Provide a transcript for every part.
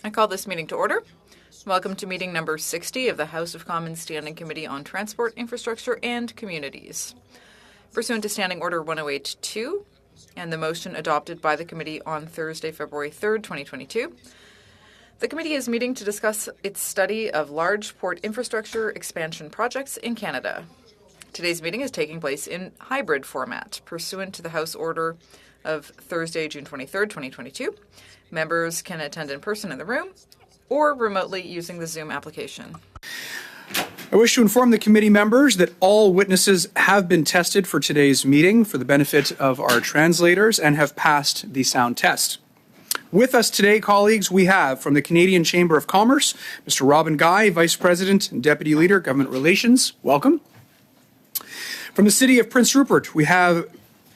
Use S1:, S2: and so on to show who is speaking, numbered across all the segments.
S1: I call this meeting to order. Welcome to meeting number 60 of the House of Commons Standing Committee on Transport, Infrastructure and Communities. Pursuant to Standing Order 108.2 and the motion adopted by the committee on Thursday, February 3rd, 2022, the committee is meeting to discuss its study of large port infrastructure expansion projects in Canada. Today's meeting is taking place in hybrid format, pursuant to the House Order of Thursday, June 23rd, 2022. Members can attend in person in the room or remotely using the Zoom application.
S2: I wish to inform the committee members that all witnesses have been tested for today's meeting for the benefit of our translators and have passed the sound test. With us today, colleagues, we have from the Canadian Chamber of Commerce, Mr. Robin Guy, Vice President and Deputy Leader, Government Relations. Welcome. From the City of Prince Rupert, we have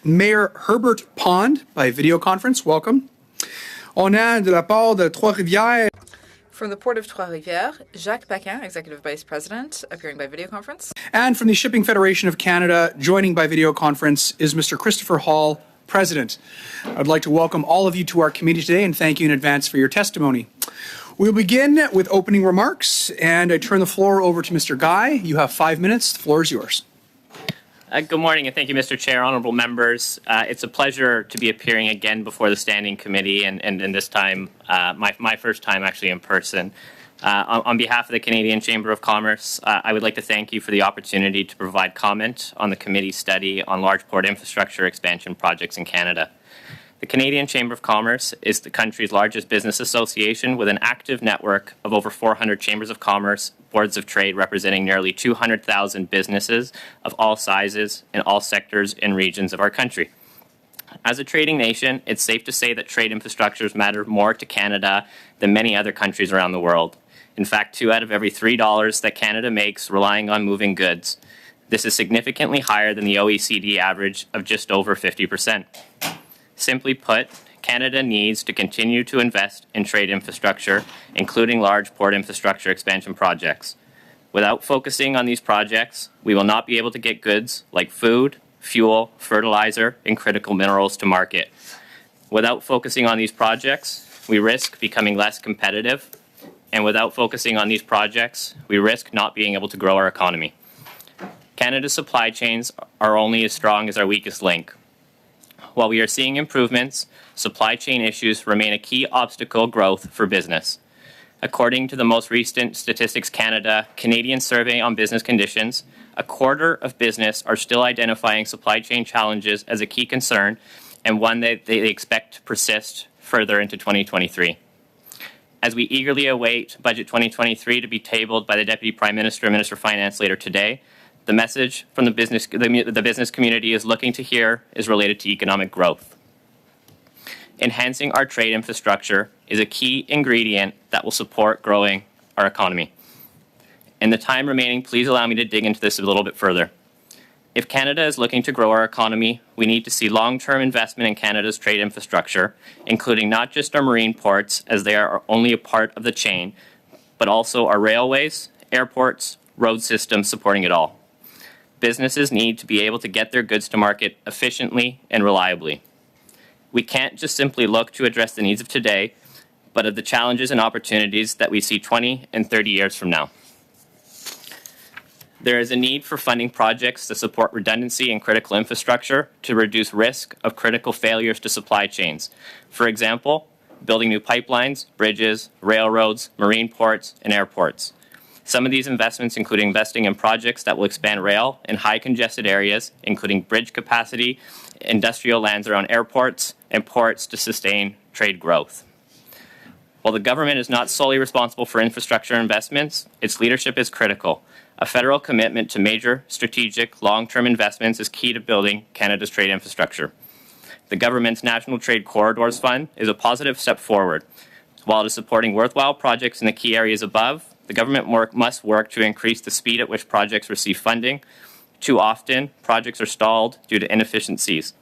S2: Mayor Herbert Pond by video conference. Welcome. On a de la part de Trois-Rivières.
S1: From the Port of Trois-Rivières, Jacques Paquin, Executive Vice President, appearing by video conference.
S2: And from the Shipping Federation of Canada, joining by video conference is Mr. Christopher Hall, President. I'd like to welcome all of you to our committee today and thank you in advance for your testimony. We'll begin with opening remarks, and I turn the floor over to Mr. Guy. You have 5 minutes. The floor is yours.
S3: Good morning, and thank you, Mr. Chair, honourable members. It's a pleasure to be appearing again before the Standing Committee, and this time, my first time actually in person. On behalf of the Canadian Chamber of Commerce, I would like to thank you for the opportunity to provide comment on the committee's study on large port infrastructure expansion projects in Canada. The Canadian Chamber of Commerce is the country's largest business association with an active network of over 400 chambers of commerce, boards of trade representing nearly 200,000 businesses of all sizes in all sectors and regions of our country. As a trading nation, it's safe to say that trade infrastructures matter more to Canada than many other countries around the world. In fact, 2 out of every $3 that Canada makes relying on moving goods. This is significantly higher than the OECD average of just over 50%. Simply put, Canada needs to continue to invest in trade infrastructure, including large port infrastructure expansion projects. Without focusing on these projects, we will not be able to get goods like food, fuel, fertilizer, and critical minerals to market. Without focusing on these projects, we risk becoming less competitive, and without focusing on these projects, we risk not being able to grow our economy. Canada's supply chains are only as strong as our weakest link. While we are seeing improvements, supply chain issues remain a key obstacle growth for business. According to the most recent Statistics Canada Canadian Survey on Business Conditions, a quarter of business are still identifying supply chain challenges as a key concern and one that they expect to persist further into 2023. As we eagerly await Budget 2023 to be tabled by the Deputy Prime Minister and Minister of Finance later today, the message from the business community is looking to hear is related to economic growth. Enhancing our trade infrastructure is a key ingredient that will support growing our economy. In the time remaining, please allow me to dig into this a little bit further. If Canada is looking to grow our economy, we need to see long-term investment in Canada's trade infrastructure, including not just our marine ports, as they are only a part of the chain, but also our railways, airports, road systems supporting it all. Businesses need to be able to get their goods to market efficiently and reliably. We can't just simply look to address the needs of today, but of the challenges and opportunities that we see 20 and 30 years from now. There is a need for funding projects to support redundancy in critical infrastructure to reduce risk of critical failures to supply chains. For example, building new pipelines, bridges, railroads, marine ports, and airports. Some of these investments include investing in projects that will expand rail in high congested areas, including bridge capacity, industrial lands around airports, and ports to sustain trade growth. While the government is not solely responsible for infrastructure investments, its leadership is critical. A federal commitment to major, strategic, long-term investments is key to building Canada's trade infrastructure. The government's National Trade Corridors Fund is a positive step forward. While it is supporting worthwhile projects in the key areas above, the government must work to increase the speed at which projects receive funding. Too often, projects are stalled due to inefficiencies.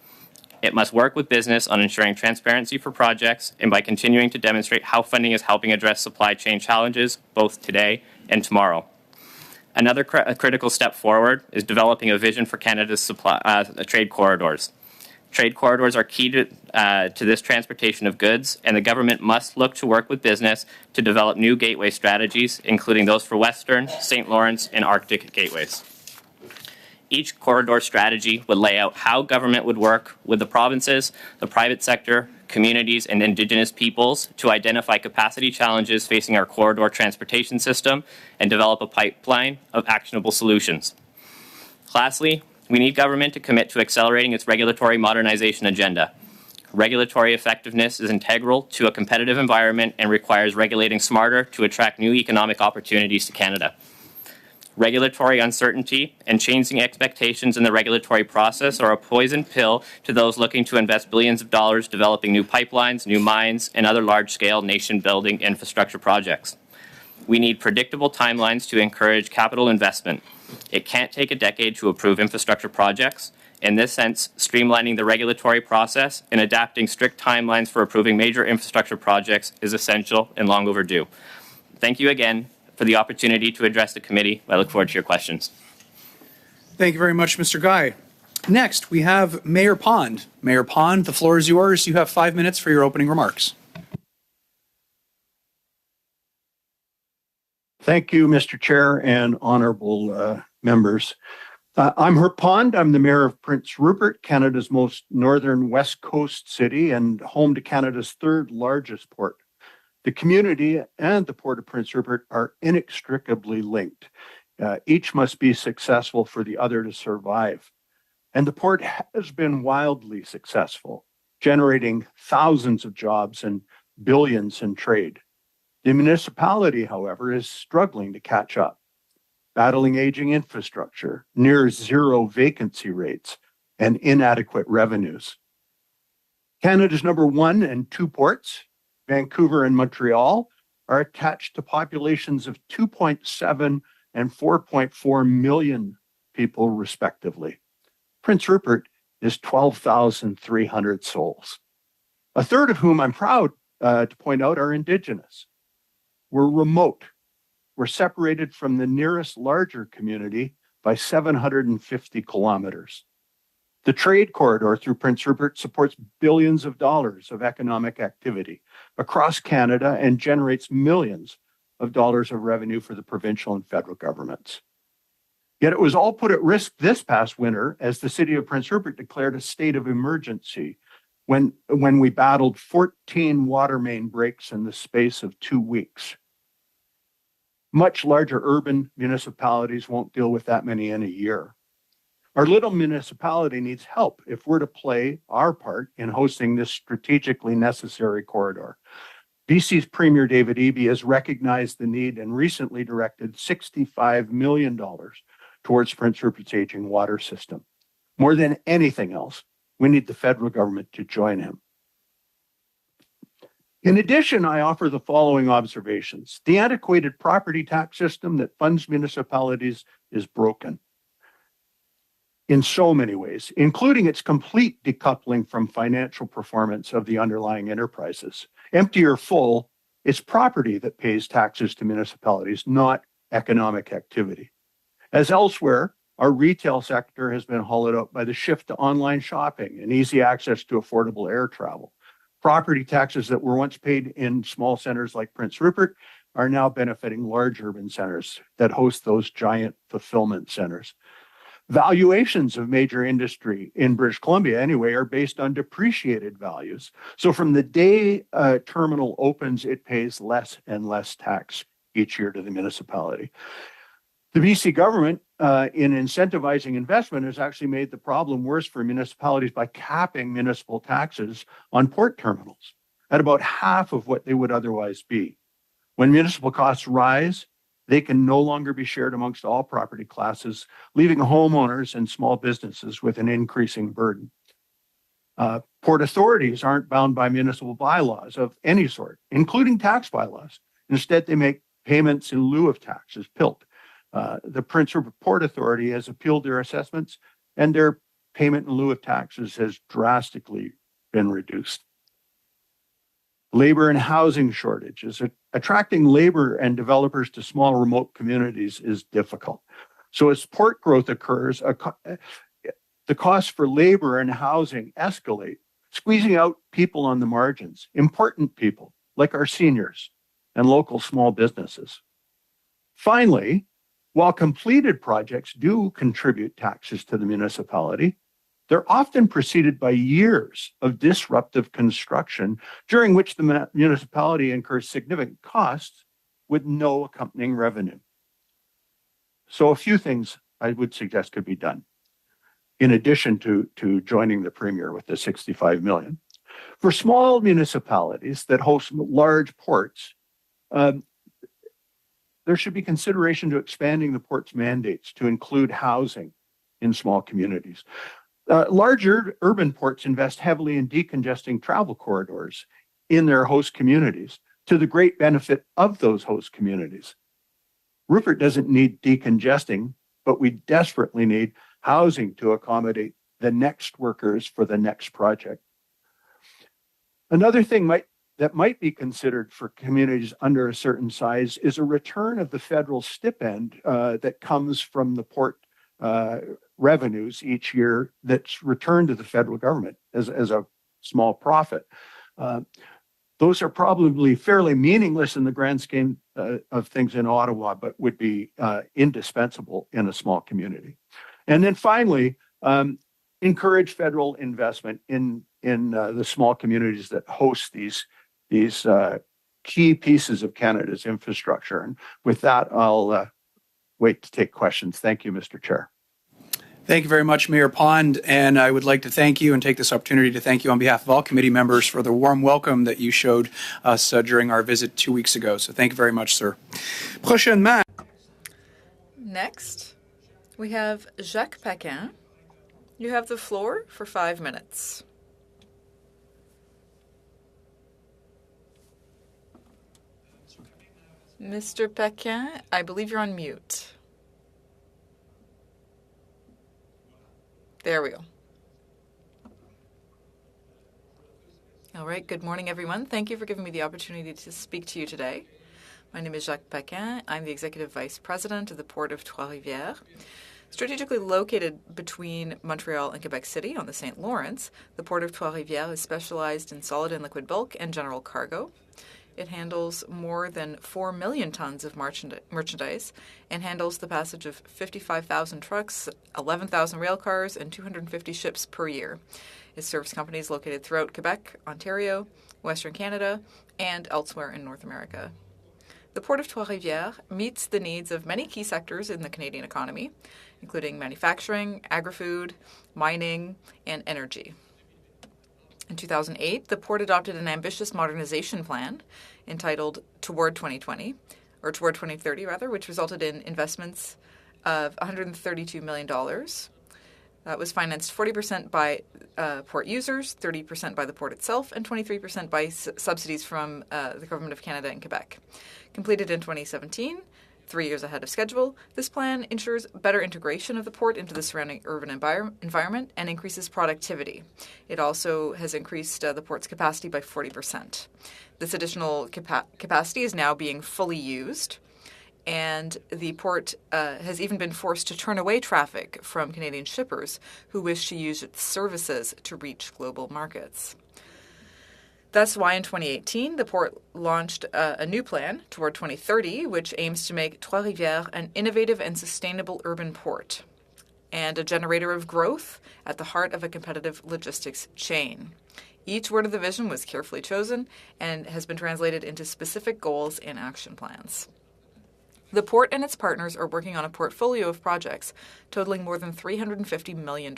S3: It must work with business on ensuring transparency for projects and by continuing to demonstrate how funding is helping address supply chain challenges both today and tomorrow. Another critical step forward is developing a vision for Canada's trade corridors. Trade corridors are key to this transportation of goods, and the government must look to work with business to develop new gateway strategies, including those for Western, St. Lawrence, and Arctic gateways. Each corridor strategy would lay out how government would work with the provinces, the private sector, communities, and Indigenous peoples to identify capacity challenges facing our corridor transportation system and develop a pipeline of actionable solutions. Lastly, we need government to commit to accelerating its regulatory modernization agenda. Regulatory effectiveness is integral to a competitive environment and requires regulating smarter to attract new economic opportunities to Canada. Regulatory uncertainty and changing expectations in the regulatory process are a poison pill to those looking to invest billions of dollars developing new pipelines, new mines, and other large-scale nation-building infrastructure projects. We need predictable timelines to encourage capital investment. It can't take a decade to approve infrastructure projects. In this sense, streamlining the regulatory process and adapting strict timelines for approving major infrastructure projects is essential and long overdue. Thank you again for the opportunity to address the committee. I look forward to your questions.
S2: Thank you very much, Mr. Guy. Next, we have Mayor Pond. Mayor Pond, the floor is yours. You have 5 minutes for your opening remarks.
S4: Thank you, Mr. Chair and honorable members. I'm Herb Pond. I'm the Mayor of Prince Rupert, Canada's most northern west coast city and home to Canada's third largest port. The community and the Port of Prince Rupert are inextricably linked. Each must be successful for the other to survive. And the port has been wildly successful, generating thousands of jobs and billions in trade. The municipality, however, is struggling to catch up, battling aging infrastructure, near zero vacancy rates, and inadequate revenues. Canada's number 1 and 2 ports, Vancouver and Montreal, are attached to populations of 2.7 and 4.4 million people, respectively. Prince Rupert is 12,300 souls, a third of whom I'm proud to point out are Indigenous. We're remote. We're separated from the nearest larger community by 750 kilometers. The trade corridor through Prince Rupert supports billions of dollars of economic activity across Canada and generates millions of dollars of revenue for the provincial and federal governments. Yet it was all put at risk this past winter as the city of Prince Rupert declared a state of emergency when we battled 14 water main breaks in the space of 2 weeks. Much larger urban municipalities won't deal with that many in a year. Our little municipality needs help if we're to play our part in hosting this strategically necessary corridor. BC's Premier David Eby has recognized the need and recently directed $65 million towards Prince Rupert's aging water system. More than anything else, we need the federal government to join him. In addition, I offer the following observations. The antiquated property tax system that funds municipalities is broken in so many ways, including its complete decoupling from financial performance of the underlying enterprises. Empty or full, it's property that pays taxes to municipalities, not economic activity. As elsewhere, our retail sector has been hollowed out by the shift to online shopping and easy access to affordable air travel. Property taxes that were once paid in small centers like Prince Rupert are now benefiting large urban centers that host those giant fulfillment centers. Valuations of major industry in British Columbia, anyway, are based on depreciated values. So from the day a terminal opens, it pays less and less tax each year to the municipality. The BC government, in incentivizing investment, has actually made the problem worse for municipalities by capping municipal taxes on port terminals at about half of what they would otherwise be. When municipal costs rise, they can no longer be shared amongst all property classes, leaving homeowners and small businesses with an increasing burden. Port authorities aren't bound by municipal bylaws of any sort, including tax bylaws. Instead, they make payments in lieu of taxes, PILT. The Prince Rupert Port Authority has appealed their assessments, and their payment in lieu of taxes has drastically been reduced. Labor and housing shortages. Attracting labor and developers to small remote communities is difficult. So as port growth occurs, The costs for labor and housing escalate, squeezing out people on the margins, important people like our seniors and local small businesses. Finally, while completed projects do contribute taxes to the municipality, they're often preceded by years of disruptive construction, during which the municipality incurs significant costs with no accompanying revenue. So a few things I would suggest could be done, in addition to joining the Premier with the 65 million. For small municipalities that host large ports, there should be consideration to expanding the port's mandates to include housing in small communities. Larger urban ports invest heavily in decongesting travel corridors in their host communities to the great benefit of those host communities. Rupert doesn't need decongesting, but we desperately need housing to accommodate the next workers for the next project. Another thing that might be considered for communities under a certain size is a return of the federal stipend that comes from the port revenues each year that's returned to the federal government as a small profit. Those are probably fairly meaningless in the grand scheme of things in Ottawa, but would be indispensable in a small community. And then finally, encourage federal investment in the small communities that host these key pieces of Canada's infrastructure. And with that, I'll wait to take questions. Thank you, Mr. Chair.
S2: Thank you very much, Mayor Pond, and I would like to thank you and take this opportunity to thank you on behalf of all committee members for the warm welcome that you showed us during our visit 2 weeks ago. So thank you very much, sir. Prochainement.
S1: Next, we have Jacques Paquin. You have the floor for 5 minutes. Mr. Paquin, I believe you're on mute. There we go. All right, good morning, everyone. Thank you for giving me the opportunity to speak to you today. My name is Jacques Paquin. I'm the Executive Vice President of the Port of Trois-Rivières. Strategically located between Montreal and Quebec City on the St. Lawrence, the Port of Trois-Rivières is specialized in solid and liquid bulk and general cargo. It handles more than 4 million tons of merchandise and handles the passage of 55,000 trucks, 11,000 rail cars, and 250 ships per year. It serves companies located throughout Quebec, Ontario, Western Canada, and elsewhere in North America. The Port of Trois-Rivières meets the needs of many key sectors in the Canadian economy, including manufacturing, agri-food, mining, and energy. In 2008, the port adopted an ambitious modernization plan entitled Toward 2020, or Toward 2030 rather, which resulted in investments of $132 million. That was financed 40% by port users, 30% by the port itself, and 23% by subsidies from the Government of Canada and Quebec. Completed in 2017, 3 years ahead of schedule, this plan ensures better integration of the port into the surrounding urban environment and increases productivity. It also has increased the port's capacity by 40%. This additional capacity is now being fully used, and the port has even been forced to turn away traffic from Canadian shippers who wish to use its services to reach global markets. That's why in 2018, the port launched a new plan, Toward 2030, which aims to make Trois-Rivières an innovative and sustainable urban port and a generator of growth at the heart of a competitive logistics chain. Each word of the vision was carefully chosen and has been translated into specific goals and action plans. The port and its partners are working on a portfolio of projects totaling more than $350 million.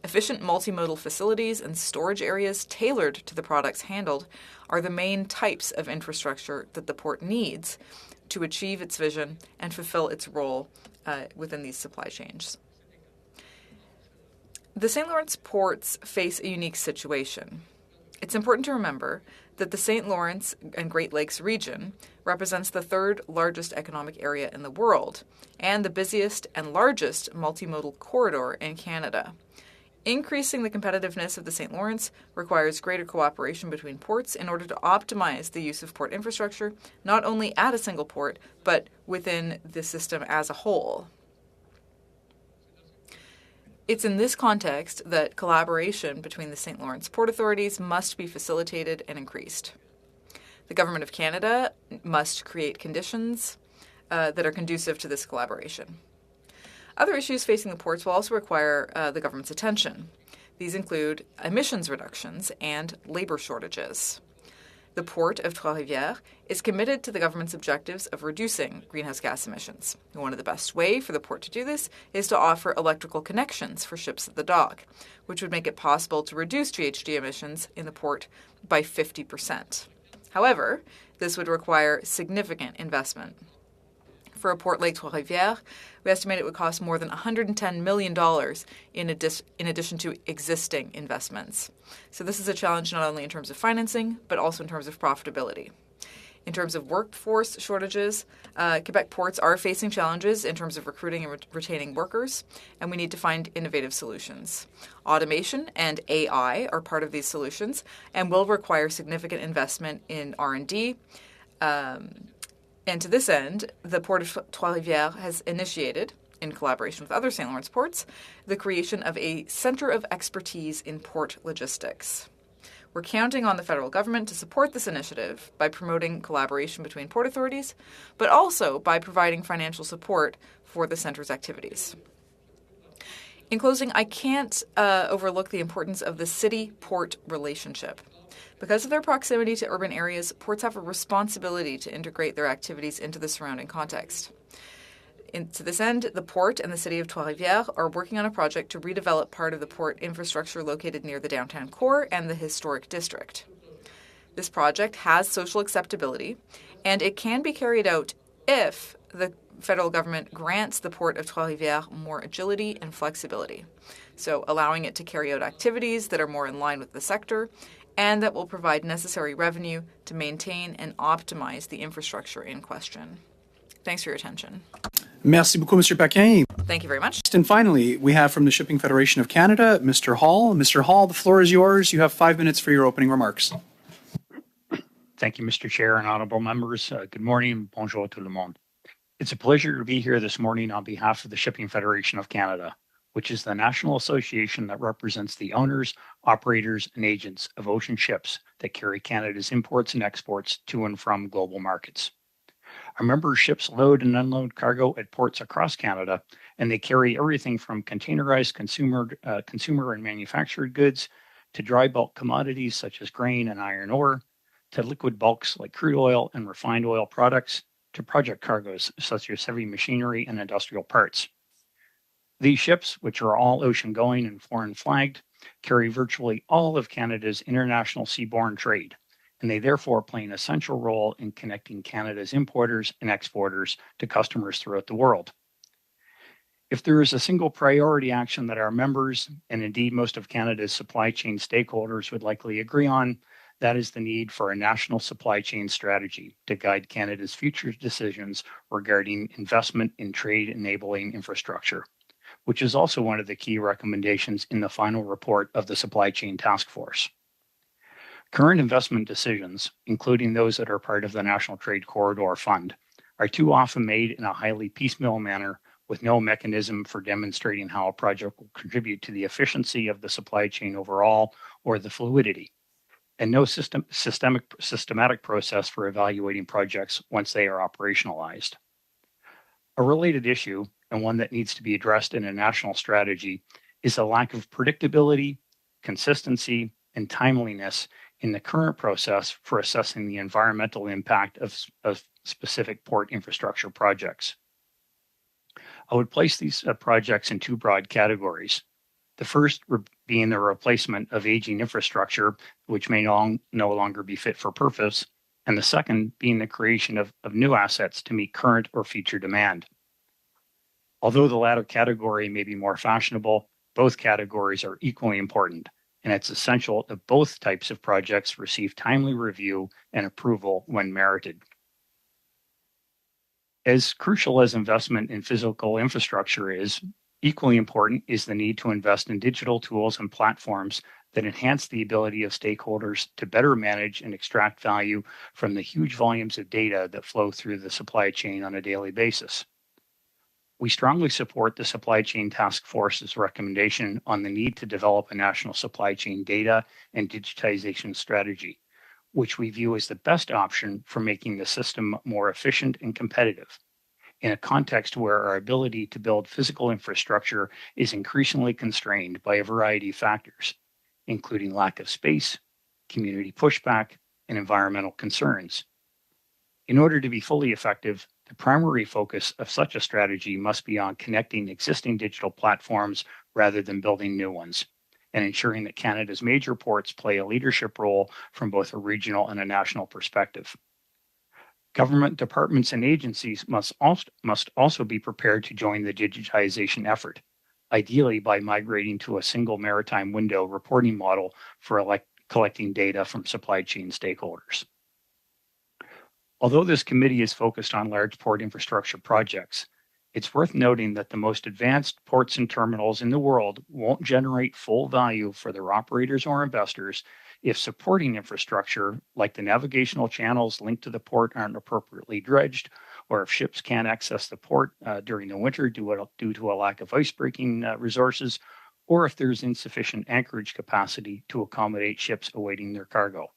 S1: Efficient multimodal facilities and storage areas tailored to the products handled are the main types of infrastructure that the port needs to achieve its vision and fulfill its role within these supply chains. The St. Lawrence ports face a unique situation. It's important to remember that the St. Lawrence and Great Lakes region represents the third largest economic area in the world and the busiest and largest multimodal corridor in Canada. Increasing the competitiveness of the St. Lawrence requires greater cooperation between ports in order to optimize the use of port infrastructure, not only at a single port, but within the system as a whole. It's in this context that collaboration between the St. Lawrence Port authorities must be facilitated and increased. The Government of Canada must create conditions that are conducive to this collaboration. Other issues facing the ports will also require the government's attention. These include emissions reductions and labor shortages. The Port of Trois-Rivières is committed to the government's objectives of reducing greenhouse gas emissions. One of the best ways for the port to do this is to offer electrical connections for ships at the dock, which would make it possible to reduce GHG emissions in the port by 50%. However, this would require significant investment. For a port like Trois-Rivières, we estimate it would cost more than $110 million in addition to existing investments. So this is a challenge not only in terms of financing, but also in terms of profitability. In terms of workforce shortages, Quebec ports are facing challenges in terms of recruiting and retaining workers, and we need to find innovative solutions. Automation and AI are part of these solutions and will require significant investment in R&D. And to this end, the Port of Trois-Rivières has initiated, in collaboration with other St. Lawrence ports, the creation of a Centre of Expertise in Port Logistics. We're counting on the federal government to support this initiative by promoting collaboration between port authorities, but also by providing financial support for the centre's activities. In closing, I can't overlook the importance of the city-port relationship. Because of their proximity to urban areas, ports have a responsibility to integrate their activities into the surrounding context. To this end, the port and the city of Trois-Rivières are working on a project to redevelop part of the port infrastructure located near the downtown core and the historic district. This project has social acceptability, and it can be carried out if the federal government grants the Port of Trois-Rivières more agility and flexibility, so allowing it to carry out activities that are more in line with the sector and that will provide necessary revenue to maintain and optimize the infrastructure in question. Thanks for your attention.
S2: Merci beaucoup, Mr. Paquin.
S1: Thank you very much.
S2: And finally, we have from the Shipping Federation of Canada, Mr. Hall. Mr. Hall, the floor is yours. You have 5 minutes for your opening remarks.
S5: Thank you, Mr. Chair and honorable members. Good morning. Bonjour tout le monde. It's a pleasure to be here this morning on behalf of the Shipping Federation of Canada, which is the national association that represents the owners, operators, and agents of ocean ships that carry Canada's imports and exports to and from global markets. Our member ships load and unload cargo at ports across Canada, and they carry everything from containerized consumer and manufactured goods to dry bulk commodities such as grain and iron ore, to liquid bulks like crude oil and refined oil products, to project cargoes such as heavy machinery and industrial parts. These ships, which are all ocean-going and foreign flagged, carry virtually all of Canada's international seaborne trade, and they therefore play an essential role in connecting Canada's importers and exporters to customers throughout the world. If there is a single priority action that our members, and indeed most of Canada's supply chain stakeholders, would likely agree on, that is the need for a national supply chain strategy to guide Canada's future decisions regarding investment in trade-enabling infrastructure, which is also one of the key recommendations in the final report of the Supply Chain Task Force. Current investment decisions, including those that are part of the National Trade Corridor Fund, are too often made in a highly piecemeal manner with no mechanism for demonstrating how a project will contribute to the efficiency of the supply chain overall or the fluidity, and no systematic process for evaluating projects once they are operationalized. A related issue, and one that needs to be addressed in a national strategy, is a lack of predictability, consistency, and timeliness in the current process for assessing the environmental impact of specific port infrastructure projects. I would place these projects in two broad categories. The first being the replacement of aging infrastructure, which may no longer be fit for purpose, and the second being the creation of new assets to meet current or future demand. Although the latter category may be more fashionable, both categories are equally important, and it's essential that both types of projects receive timely review and approval when merited. As crucial as investment in physical infrastructure is, equally important is the need to invest in digital tools and platforms that enhance the ability of stakeholders to better manage and extract value from the huge volumes of data that flow through the supply chain on a daily basis. We strongly support the Supply Chain Task Force's recommendation on the need to develop a national supply chain data and digitization strategy, which we view as the best option for making the system more efficient and competitive in a context where our ability to build physical infrastructure is increasingly constrained by a variety of factors, including lack of space, community pushback, and environmental concerns. In order to be fully effective, the primary focus of such a strategy must be on connecting existing digital platforms rather than building new ones, and ensuring that Canada's major ports play a leadership role from both a regional and a national perspective. Government departments and agencies must also be prepared to join the digitization effort, ideally by migrating to a single maritime window reporting model for collecting data from supply chain stakeholders. Although this committee is focused on large port infrastructure projects, it's worth noting that the most advanced ports and terminals in the world won't generate full value for their operators or investors if supporting infrastructure like the navigational channels linked to the port aren't appropriately dredged, or if ships can't access the port during the winter due to a lack of icebreaking resources, or if there's insufficient anchorage capacity to accommodate ships awaiting their cargo.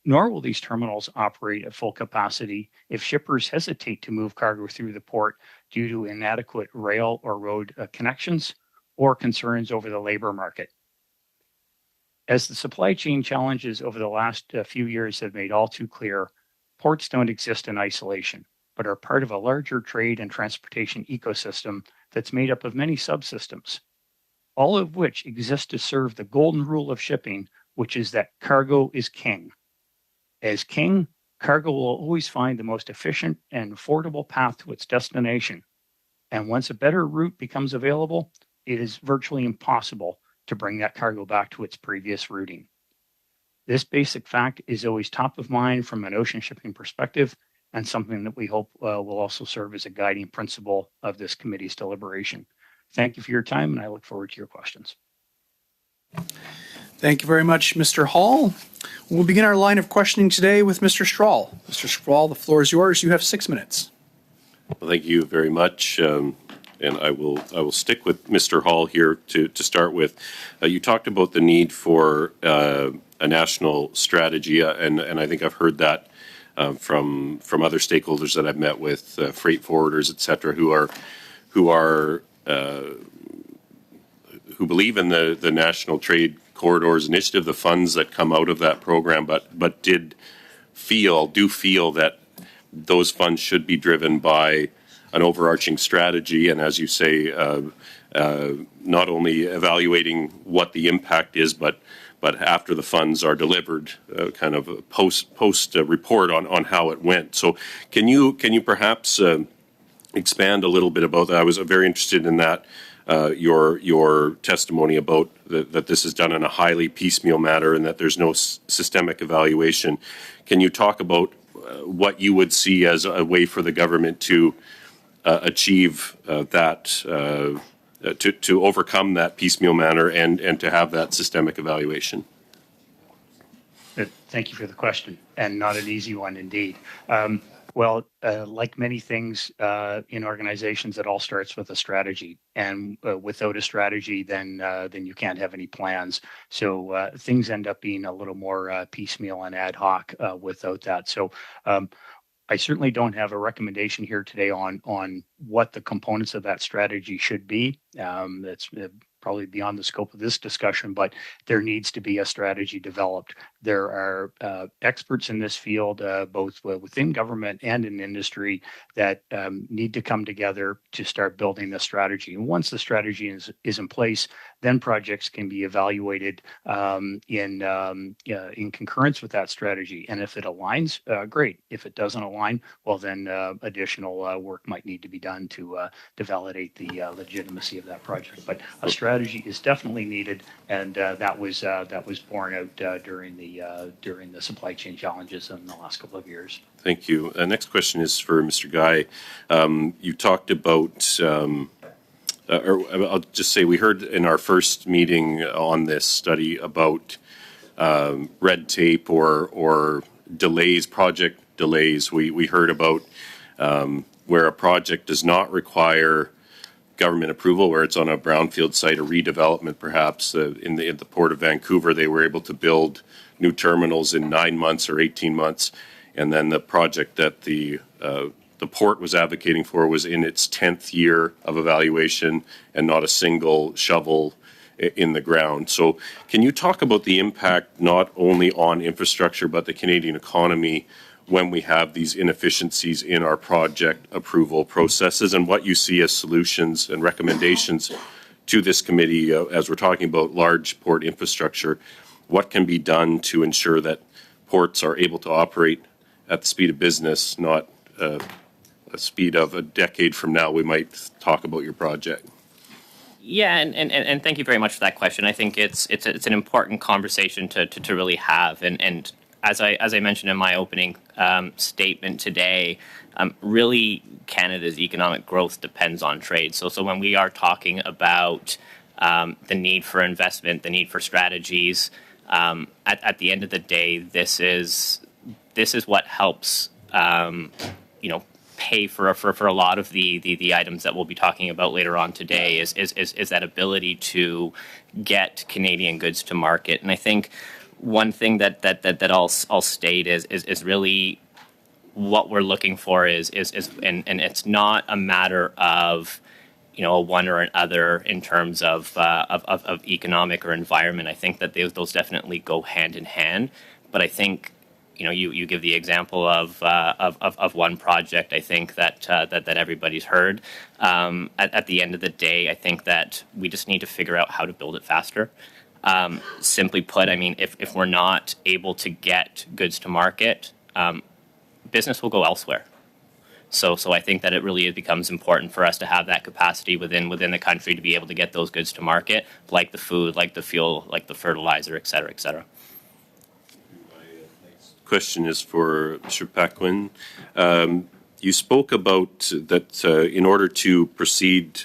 S5: Nor will these terminals operate at full capacity if shippers hesitate to move cargo through the port due to inadequate rail or road connections or concerns over the labor market. As the supply chain challenges over the last few years have made all too clear, ports don't exist in isolation, but are part of a larger trade and transportation ecosystem that's made up of many subsystems, all of which exist to serve the golden rule of shipping, which is that cargo is king. As king, cargo will always find the most efficient and affordable path to its destination. And once a better route becomes available, it is virtually impossible to bring that cargo back to its previous routing. This basic fact is always top of mind from an ocean shipping perspective, and something that we hope will also serve as a guiding principle of this committee's deliberation. Thank you for your time, and I look forward to your questions.
S2: Thank you very much, Mr. Hall. We'll begin our line of questioning today with Mr. Strahl. Mr. Strahl, the floor is yours. You have 6 minutes.
S6: Well, thank you very much. And I will stick with Mr. Hall here to start with. You talked about the need for a national strategy, and I think I've heard that from other stakeholders that I've met with, freight forwarders, et cetera, who believe in the National Trade Corridors Initiative, the funds that come out of that program, but do feel that those funds should be driven by an overarching strategy, and as you say, not only evaluating what the impact is, but after the funds are delivered, kind of post report on how it went. So, can you perhaps expand a little bit about that? I was very interested in that. Your testimony about that this is done in a highly piecemeal manner and that there's no systemic evaluation. Can you talk about what you would see as a way for the government to achieve that, to overcome that piecemeal manner and to have that systemic evaluation?
S5: Thank you for the question, and not an easy one indeed. Like many things in organizations, it all starts with a strategy, and without a strategy, then you can't have any plans. So things end up being a little more piecemeal and ad hoc without that. So I certainly don't have a recommendation here today on what the components of that strategy should be. That's probably beyond the scope of this discussion, but there needs to be a strategy developed. There are experts in this field, both within government and in industry, that need to come together to start building the strategy. And once the strategy is in place, then projects can be evaluated in concurrence with that strategy. And if it aligns, great. If it doesn't align, well, then additional work might need to be done to validate the legitimacy of that project. But a strategy is definitely needed, and that was borne out during the supply chain challenges in the last couple of years.
S6: Thank you. Next question is for Mr. Guy. You talked about, or I'll just say, we heard in our first meeting on this study about red tape or delays, project delays. We heard about where a project does not require government approval, where it's on a brownfield site, a redevelopment perhaps. In the Port of Vancouver, they were able to build new terminals in 9 months or 18 months. And then the project that the port was advocating for was in its 10th year of evaluation and not a single shovel in the ground. So can you talk about the impact not only on infrastructure but the Canadian economy when we have these inefficiencies in our project approval processes, and what you see as solutions and recommendations to this committee as we're talking about large port infrastructure? What can be done to ensure that ports are able to operate at the speed of business, not a speed of a decade from now we might talk about your project?
S3: Yeah, and thank you very much for that question. I think it's an important conversation to really have, and as I mentioned in my opening statement today, really Canada's economic growth depends on trade. So when we are talking about the need for investment, the need for strategies, at the end of the day, this is what helps pay for a lot of the items that we'll be talking about later on today. Is that ability to get Canadian goods to market. And I think one thing that I'll state is really what we're looking for is and it's not a matter of a one or another in terms of economic or environment. I think that those definitely go hand in hand. But I think you give the example of one project. I think that everybody's heard. At the end of the day, I think that we just need to figure out how to build it faster. Simply put, I mean, if we're not able to get goods to market, business will go elsewhere. So I think that it really becomes important for us to have that capacity within the country to be able to get those goods to market, like the food, like the fuel, like the fertilizer, et cetera, et cetera.
S6: My next question is for Mr. Paquin. You spoke about that in order to proceed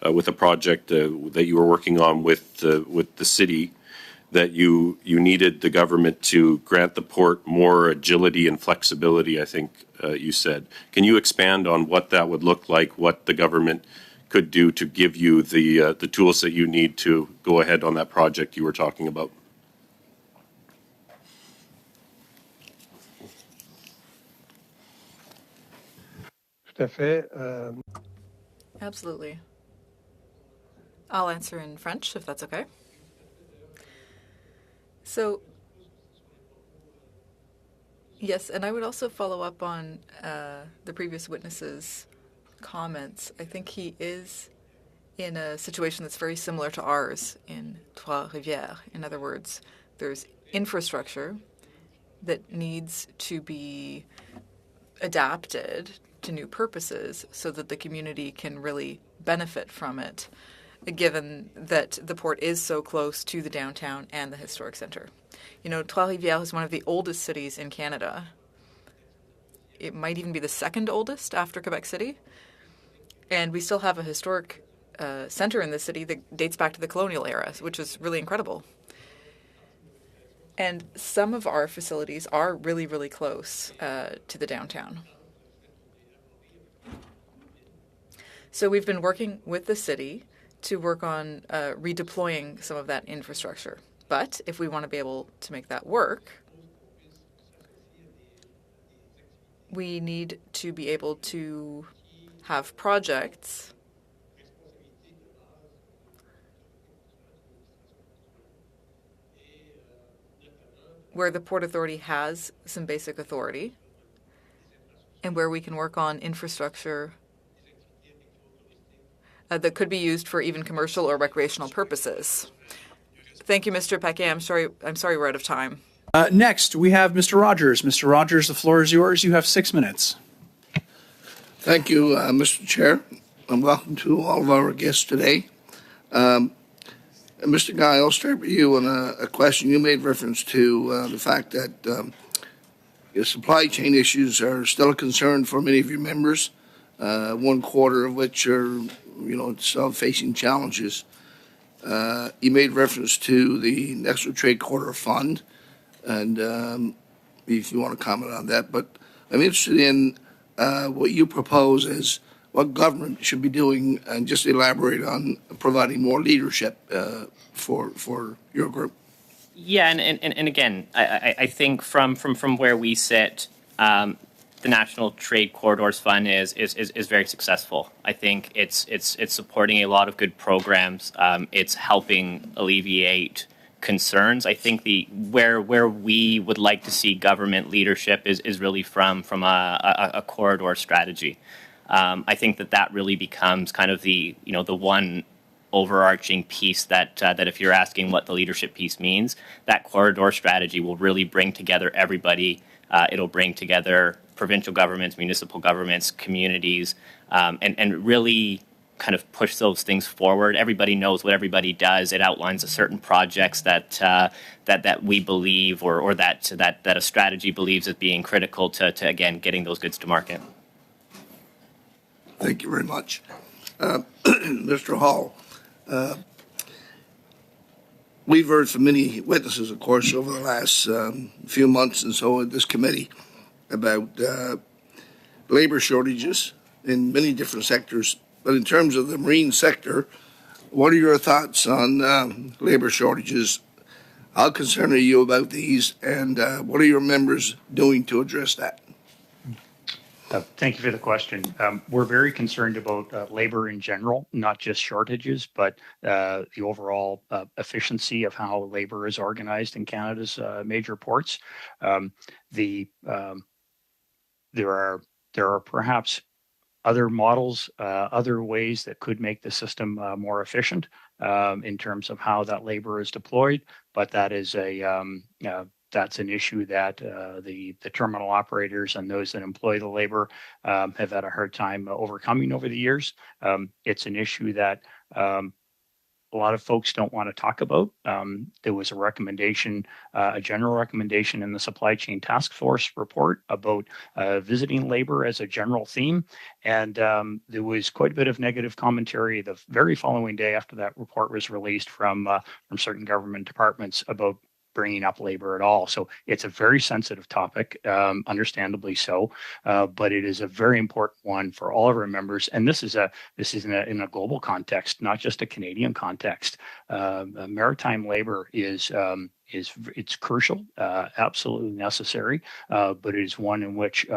S6: with a project that you were working on with the city, that you needed the government to grant the port more agility and flexibility, I think you said. Can you expand on what that would look like, what the government could do to give you the tools that you need to go ahead on that project you were talking about?
S1: Absolutely. I'll answer in French, if that's okay. So, yes, and I would also follow up on the previous witness's comments. I think he is in a situation that's very similar to ours in Trois-Rivières. In other words, there's infrastructure that needs to be adapted to new purposes so that the community can really benefit from it, given that the port is so close to the downtown and the historic center. Trois-Rivières is one of the oldest cities in Canada. It might even be the second oldest after Quebec City. And we still have a historic center in the city that dates back to the colonial era, which is really incredible. And some of our facilities are really, really close to the downtown. So we've been working with the city to work on redeploying some of that infrastructure. But if we want to be able to make that work, we need to be able to have projects where the Port Authority has some basic authority and where we can work on infrastructure that could be used for even commercial or recreational purposes. Thank you, Mr. Paquet. I'm sorry we're out of time.
S2: Next, we have Mr. Rogers. Mr. Rogers, the floor is yours. You have 6 minutes.
S7: Thank you, Mr. Chair, and welcome to all of our guests today. Mr. Guy, I'll start with you on a question. You made reference to the fact that your supply chain issues are still a concern for many of your members, 1/4 of which are still facing challenges. You made reference to the National Trade Corridor Fund, and if you want to comment on that. But I'm interested in what you propose is what government should be doing, and just elaborate on providing more leadership for your group.
S3: Yeah, and again, I think from where we sit, the National Trade Corridors Fund is very successful. I think it's supporting a lot of good programs. It's helping alleviate concerns. I think where we would like to see government leadership is really from a corridor strategy. I think that really becomes kind of the one overarching piece that if you're asking what the leadership piece means, that corridor strategy will really bring together everybody. It'll bring together provincial governments, municipal governments, communities, and really kind of push those things forward. Everybody knows what everybody does. It outlines a certain projects that we believe or that a strategy believes as being critical to again getting those goods to market.
S7: Thank you very much. Mr. Hall, we've heard from many witnesses, of course, over the last few months and so at this committee about labor shortages in many different sectors. But in terms of the marine sector, what are your thoughts on labor shortages? How concerned are you about these, and what are your members doing to address that?
S5: Thank you for the question. We're very concerned about labor in general, not just shortages, but the overall efficiency of how labor is organized in Canada's major ports. There are perhaps other models, other ways that could make the system more efficient in terms of how that labor is deployed, but that is that's an issue that the terminal operators and those that employ the labor have had a hard time overcoming over the years. It's an issue that a lot of folks don't want to talk about. There was a recommendation, a general recommendation in the Supply Chain Task Force report about visiting labor as a general theme. And there was quite a bit of negative commentary the very following day after that report was released from certain government departments about bringing up labor at all. So it's a very sensitive topic, understandably so, but it is a very important one for all of our members. And this is in a global context, not just a Canadian context. Maritime labor is it's crucial, absolutely necessary, but it is one in which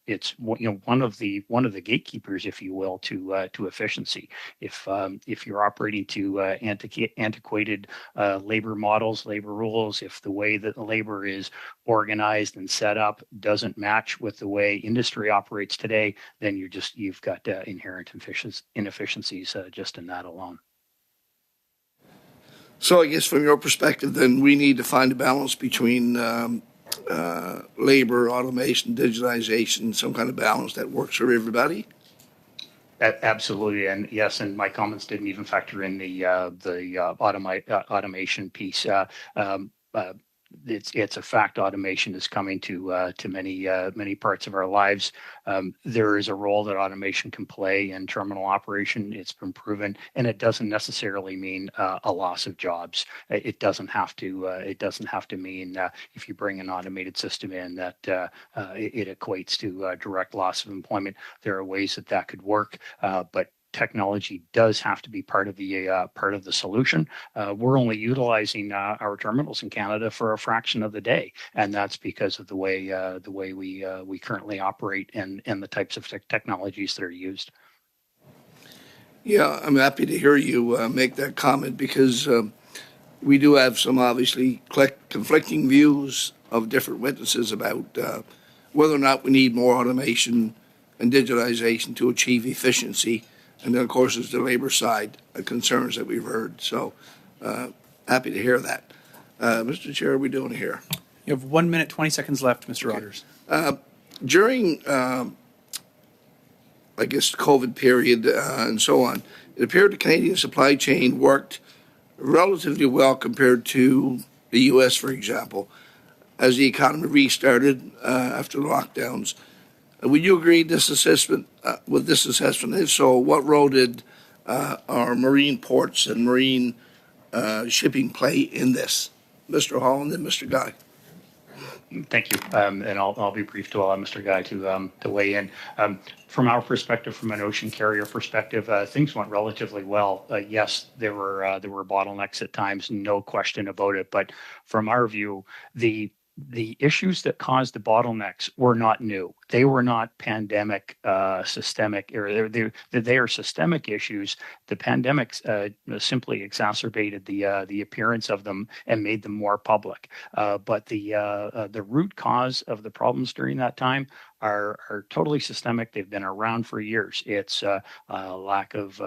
S5: it's one of the gatekeepers, if you will, to efficiency. If you're operating to antiquated labor models, labor rules, if the way that the labor is organized and set up doesn't match with the way industry operates today, then you've got inherent inefficiencies just in that alone.
S7: So I guess from your perspective, then we need to find a balance between labor, automation, digitization, some kind of balance that works for everybody?
S5: Absolutely, and yes, and my comments didn't even factor in the automation piece. It's a fact. Automation is coming to many parts of our lives. There is a role that automation can play in terminal operation. It's been proven, and it doesn't necessarily mean a loss of jobs. It doesn't have to. It doesn't have to mean if you bring an automated system in that it equates to direct loss of employment. There are ways that could work, but technology does have to be part of the solution. We're only utilizing our terminals in Canada for a fraction of the day, and that's because of the way we currently operate and the types of technologies that are used.
S7: Yeah, I'm happy to hear you make that comment, because we do have some obviously conflicting views of different witnesses about whether or not we need more automation and digitization to achieve efficiency. And then, of course, there's the labor side concerns that we've heard. So happy to hear that. Mr. Chair, what are we doing here?
S2: You have 1 minute, 20 seconds left, Mr. Rogers.
S7: During, I guess, the COVID period and so on, it appeared the Canadian supply chain worked relatively well compared to the U.S., for example, as the economy restarted after the lockdowns. Would you agree with this assessment? If so, what role did our marine ports and marine shipping play in this? Mr. Hall and then Mr. Guy.
S5: Thank you. And I'll be brief to allow Mr. Guy to weigh in. From our perspective, from an ocean carrier perspective, things went relatively well. Yes, there were bottlenecks at times, no question about it. But from our view, the issues that caused the bottlenecks were not new. They were not pandemic systemic, or they are systemic issues. The pandemics simply exacerbated the appearance of them and made them more public. But the root cause of the problems during that time are totally systemic. They've been around for years. It's lack of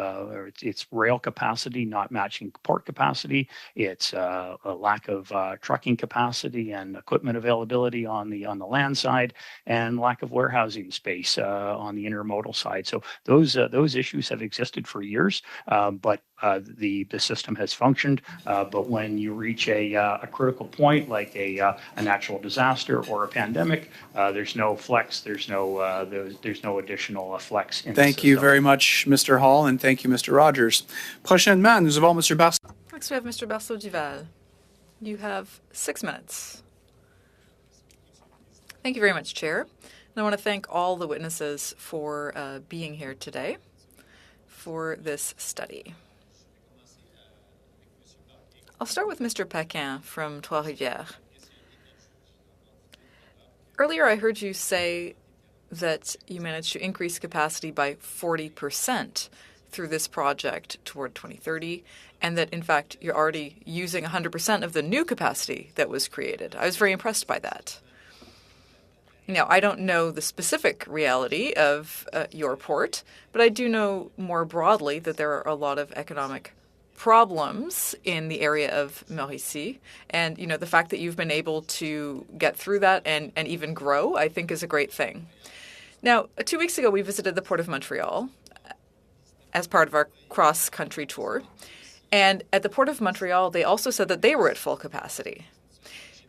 S5: it's rail capacity not matching port capacity. It's a lack of trucking capacity and equipment availability on the land side, and lack of warehousing space on the intermodal side. So those issues have existed for years, but the system has functioned. But when you reach a critical point like a natural disaster or a pandemic, there's no flex. There's no additional flex in the
S2: Thank you
S5: system.
S2: very much, Mr. Hall, and thank you, Mr. Rogers. Prochainement, nous avons Mr. Barceau.
S1: Next, we have Mr. Barceau-Duval. You have 6 minutes. Thank you very much, Chair. And I want to thank all the witnesses for being here today for this study. I'll start with Mr. Paquin from Trois-Rivières. Earlier, I heard you say that you managed to increase capacity by 40% through this project toward 2030, and that, in fact, you're already using 100% of the new capacity that was created. I was very impressed by that. Now, I don't know the specific reality of your port, but I do know more broadly that there are a lot of economic problems in the area of Mauricie. And, the fact that you've been able to get through that and even grow, I think is a great thing. Now, 2 weeks ago, we visited the Port of Montreal as part of our cross-country tour. And at the Port of Montreal, they also said that they were at full capacity.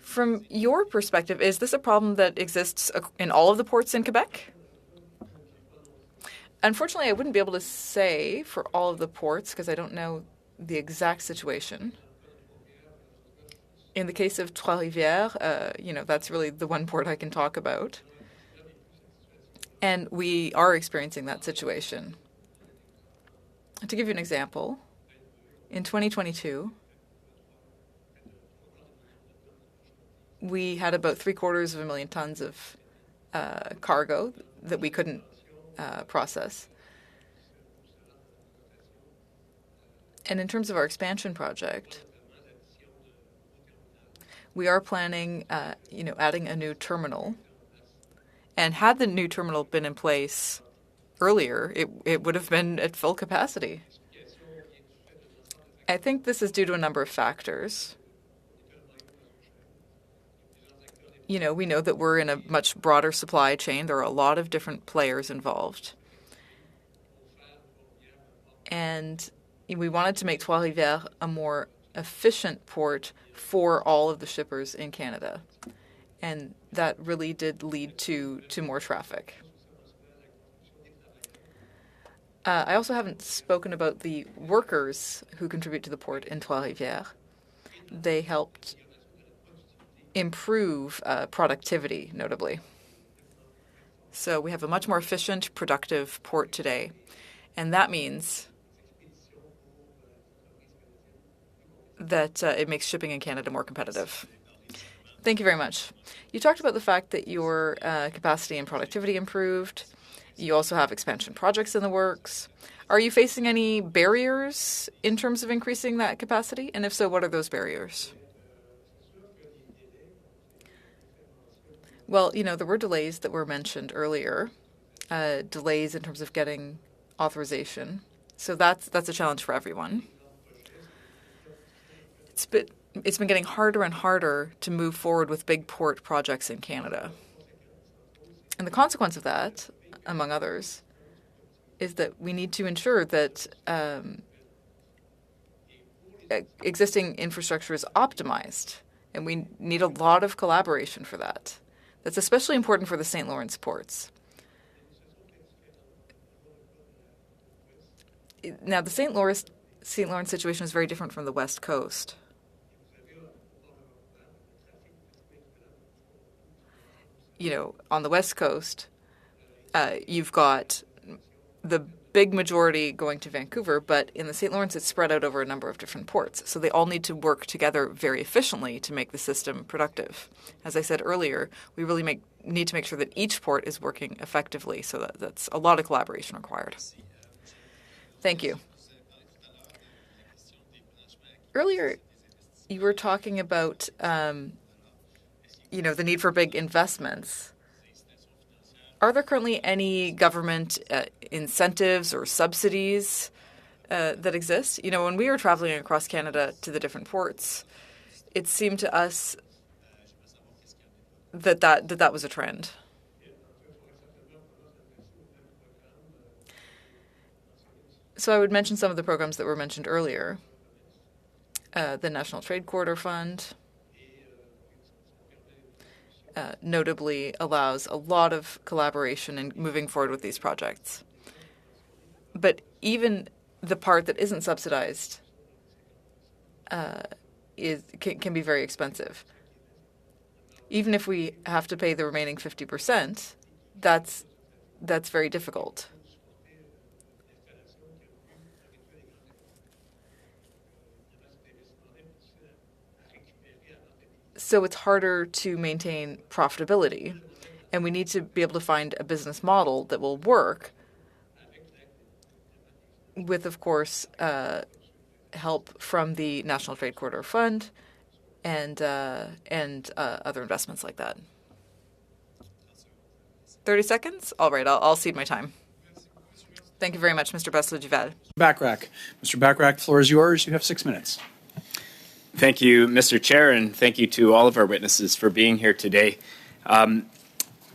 S1: From your perspective, is this a problem that exists in all of the ports in Quebec? Unfortunately, I wouldn't be able to say for all of the ports because I don't know the exact situation. In the case of Trois-Rivières, that's really the one port I can talk about. And we are experiencing that situation. To give you an example, in 2022, we had about 750,000 tons of cargo that we couldn't process. And in terms of our expansion project, we are planning, adding a new terminal. And had the new terminal been in place earlier, it would have been at full capacity. I think this is due to a number of factors. We know that we're in a much broader supply chain. There are a lot of different players involved. And we wanted to make Trois-Rivières a more efficient port for all of the shippers in Canada. And that really did lead to more traffic. I also haven't spoken about the workers who contribute to the port in Trois-Rivières. They helped improve productivity, notably. So we have a much more efficient, productive port today. And that means that it makes shipping in Canada more competitive. Thank you very much. You talked about the fact that your capacity and productivity improved. You also have expansion projects in the works. Are you facing any barriers in terms of increasing that capacity? And if so, what are those barriers? Well, there were delays that were mentioned earlier, delays in terms of getting authorization. So that's a challenge for everyone. It's been getting harder and harder to move forward with big port projects in Canada. And the consequence of that, among others, is that we need to ensure that existing infrastructure is optimized, and we need a lot of collaboration for that. That's especially important for the St. Lawrence ports. Now, the St. Lawrence situation is very different from the West Coast. on the West Coast, you've got the big majority going to Vancouver, but in the St. Lawrence, it's spread out over a number of different ports. So they all need to work together very efficiently to make the system productive. As I said earlier, we really need to make sure that each port is working effectively. So that's a lot of collaboration required. Thank you. Earlier, you were talking about, the need for big investments. Are there currently any government incentives or subsidies that exist? When we were traveling across Canada to the different ports, it seemed to us that was a trend. So I would mention some of the programs that were mentioned earlier. The National Trade Corridor Fund notably allows a lot of collaboration in moving forward with these projects. But even the part that isn't subsidized can be very expensive. Even if we have to pay the remaining 50%, that's very difficult. So it's harder to maintain profitability, and we need to be able to find a business model that will work with, of course, help from the National Trade Corridor Fund and other investments like that. 30 seconds? All right, I'll cede my time. Thank you very much, Mr. Bastler-Duval.
S2: Bachrach. Mr. Bachrach, the floor is yours. You have 6 minutes.
S8: Thank you, Mr. Chair, and thank you to all of our witnesses for being here today.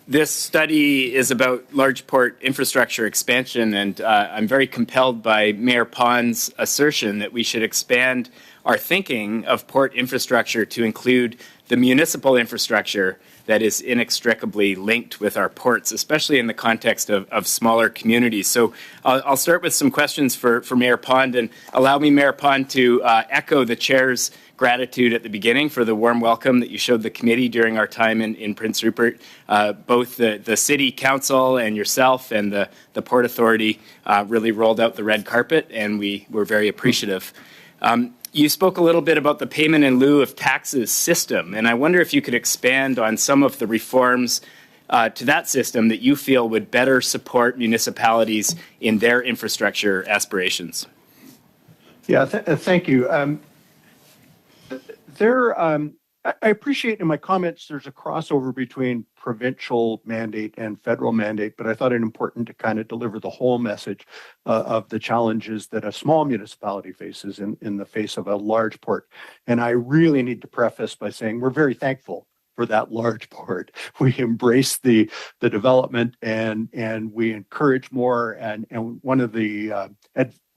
S8: This study is about large port infrastructure expansion, and I'm very compelled by Mayor Pond's assertion that we should expand our thinking of port infrastructure to include the municipal infrastructure that is inextricably linked with our ports, especially in the context of smaller communities. So I'll start with some questions for Mayor Pond, and allow me, Mayor Pond, to echo the Chair's gratitude at the beginning for the warm welcome that you showed the committee during our time in Prince Rupert. Both the City Council and yourself and the Port Authority really rolled out the red carpet, and we were very appreciative. You spoke a little bit about the payment in lieu of taxes system, and I wonder if you could expand on some of the reforms to that system that you feel would better support municipalities in their infrastructure aspirations.
S4: Yeah, thank you. I appreciate in my comments there's a crossover between provincial mandate and federal mandate, but I thought it important to kind of deliver the whole message of the challenges that a small municipality faces in the face of a large port. And I really need to preface by saying we're very thankful for that large port. We embrace the development and we encourage more. And one of the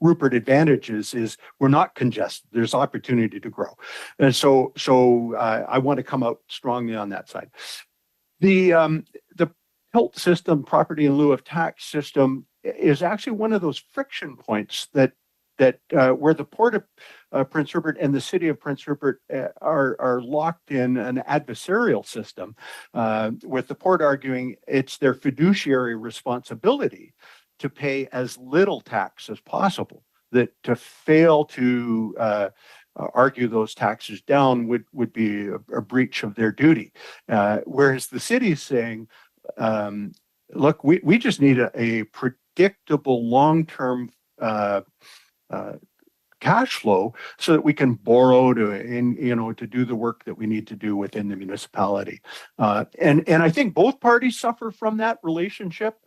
S4: Rupert advantages is we're not congested. There's opportunity to grow. And so I want to come out strongly on that side. The PILT system, property in lieu of tax system, is actually one of those friction points that where the Port of Prince Rupert and the City of Prince Rupert are locked in an adversarial system, with the Port arguing it's their fiduciary responsibility to pay as little tax as possible, that to fail to argue those taxes down would be a breach of their duty. Whereas the city is saying, look, we just need a predictable long-term cash flow so that we can borrow to do the work that we need to do within the municipality. And I think both parties suffer from that relationship.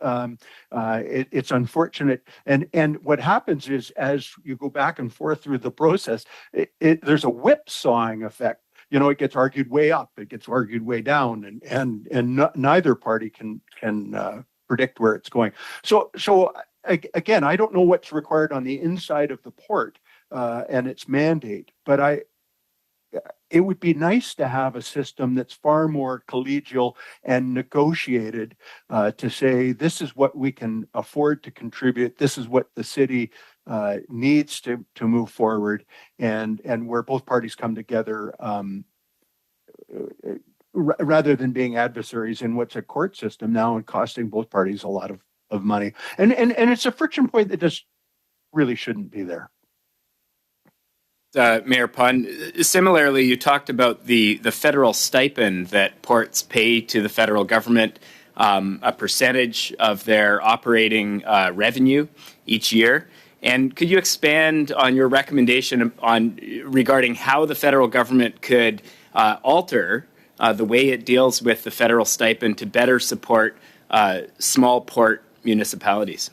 S4: It's unfortunate. And what happens is, as you go back and forth through the process, there's a whipsawing effect. It gets argued way up, it gets argued way down, and neither party can predict where it's going. So again, I don't know what's required on the inside of the port and its mandate, but it would be nice to have a system that's far more collegial and negotiated to say, this is what we can afford to contribute, this is what the city needs to move forward, and where both parties come together rather than being adversaries in what's a court system now and costing both parties a lot of money. And it's a friction point that just really shouldn't be there.
S8: Mayor Pond, similarly, you talked about the federal stipend that ports pay to the federal government, a percentage of their operating revenue each year. And could you expand on your recommendation regarding how the federal government could alter the way it deals with the federal stipend to better support small port municipalities?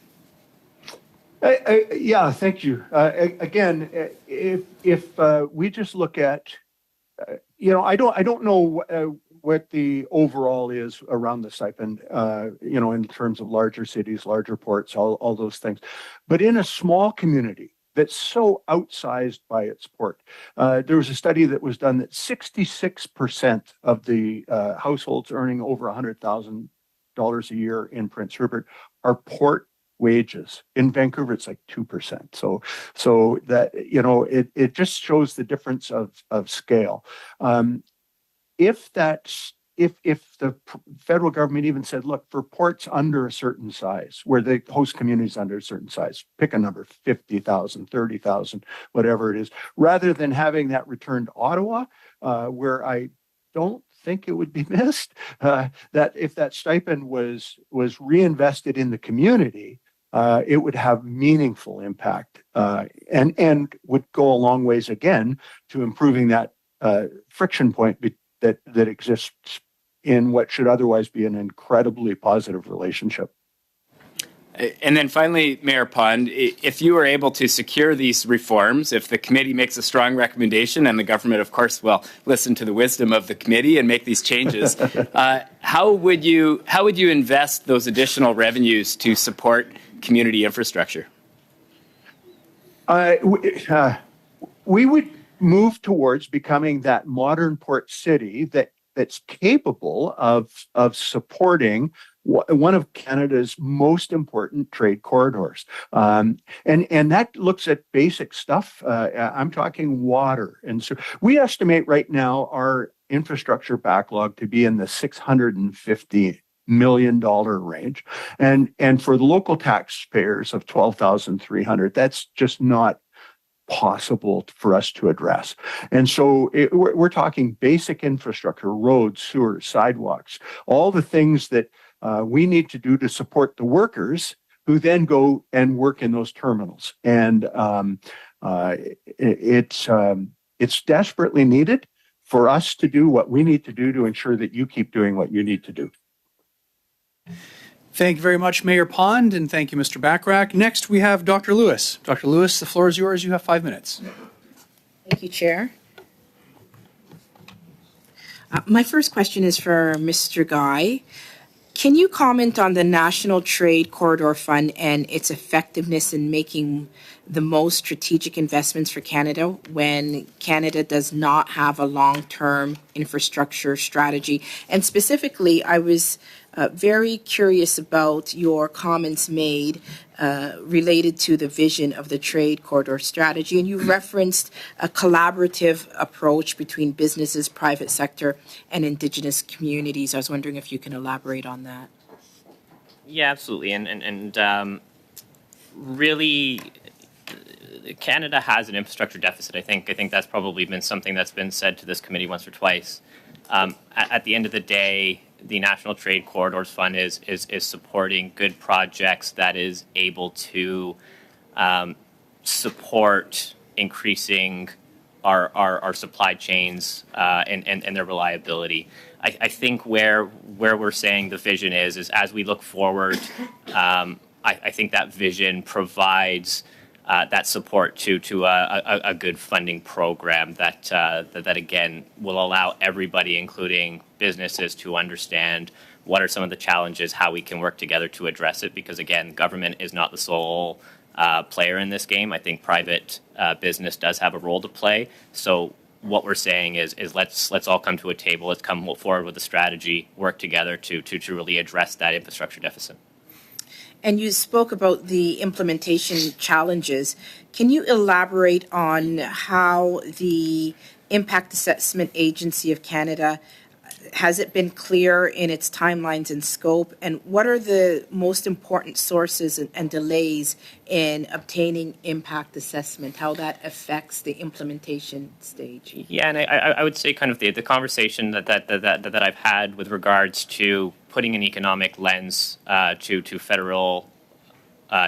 S4: Yeah, thank you. Again, if we just look at, I don't know what the overall is around the stipend, in terms of larger cities, larger ports, all those things. But in a small community that's so outsized by its port, there was a study that was done that 66% of the households earning over $100,000 a year in Prince Rupert are port wages. In Vancouver, it's like 2%. So that, it just shows the difference of scale. If the federal government even said, look, for ports under a certain size, where the host community is under a certain size, pick a number, 50,000, 30,000, whatever it is, rather than having that returned to Ottawa, where I don't think it would be missed, that if that stipend was reinvested in the community, it would have meaningful impact and would go a long ways again to improving that friction point that exists in what should otherwise be an incredibly positive relationship.
S8: And then finally, Mayor Pond, if you were able to secure these reforms, if the committee makes a strong recommendation, and the government, of course, will listen to the wisdom of the committee and make these changes, how would you invest those additional revenues to support community infrastructure?
S4: We would move towards becoming that modern port city that's capable of supporting one of Canada's most important trade corridors. And that looks at basic stuff. I'm talking water. And so we estimate right now our infrastructure backlog to be in the $650 million range. And for the local taxpayers of $12,300, that's just not possible for us to address. And so we're talking basic infrastructure, roads, sewers, sidewalks, all the things that we need to do to support the workers who then go and work in those terminals. And it's desperately needed for us to do what we need to do to ensure that you keep doing what you need to do.
S2: Thank you very much, Mayor Pond, and thank you, Mr. Bachrach. Next, we have Dr. Lewis. Dr. Lewis, the floor is yours. You have 5 minutes.
S9: Thank you, Chair. My first question is for Mr. Guy. Can you comment on the National Trade Corridor Fund and its effectiveness in making the most strategic investments for Canada when Canada does not have a long-term infrastructure strategy? And specifically, I was very curious about your comments made related to the vision of the Trade Corridor Strategy. And you referenced a collaborative approach between businesses, private sector, and Indigenous communities. I was wondering if you can elaborate on that.
S3: Yeah, absolutely. And really, Canada has an infrastructure deficit. I think that's probably been something that's been said to this committee once or twice. At the end of the day, the National Trade Corridors Fund is supporting good projects that is able to support increasing our supply chains and their reliability. I think where we're saying the vision is as we look forward, I think that vision provides that support to a good funding program that again will allow everybody, including businesses, to understand what are some of the challenges, how we can work together to address it. Because again, government is not the sole player in this game. I think private business does have a role to play. So what we're saying is let's all come to a table. Let's come forward with a strategy, work together to really address that infrastructure deficit.
S9: And you spoke about the implementation challenges. Can you elaborate on how the Impact Assessment Agency of Canada has it been clear in its timelines and scope? And what are the most important sources and delays in obtaining impact assessment, how that affects the implementation stage?
S3: Yeah, and I would say kind of the conversation that I've had with regards to putting an economic lens to federal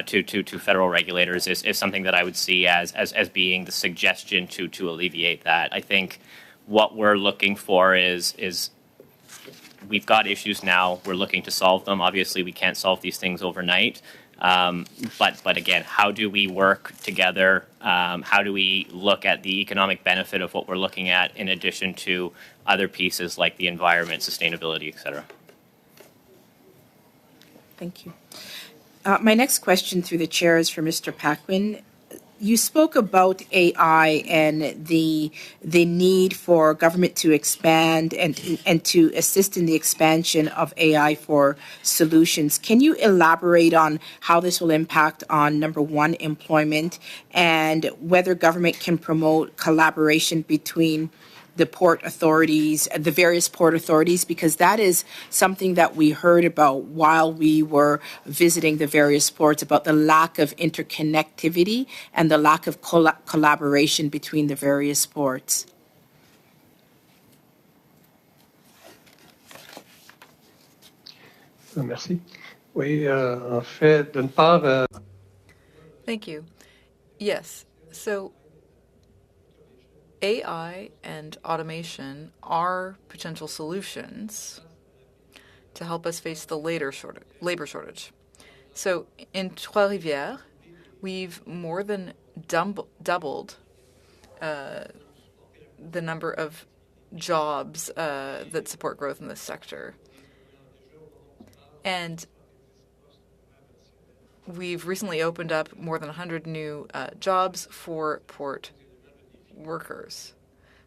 S3: to federal regulators is something that I would see as being the suggestion to alleviate that. I think what we're looking for is we've got issues now. We're looking to solve them. Obviously, we can't solve these things overnight. But again, how do we work together? How do we look at the economic benefit of what we're looking at in addition to other pieces like the environment, sustainability, et cetera?
S9: Thank you. My next question through the chair is for Mr. Paquin. You spoke about AI and the need for government to expand and to assist in the expansion of AI for solutions. Can you elaborate on how this will impact on, number one, employment, and whether government can promote collaboration between the port authorities, the various port authorities, because that is something that we heard about while we were visiting the various ports, about the lack of interconnectivity and the lack of collaboration between the various ports.
S10: Merci. Oui, en fait, d'une part...
S1: Thank you. Yes, so AI and automation are potential solutions to help us face the labor shortage. So in Trois-Rivières, we've more than doubled the number of jobs that support growth in this sector. And we've recently opened up more than 100 new jobs for port workers.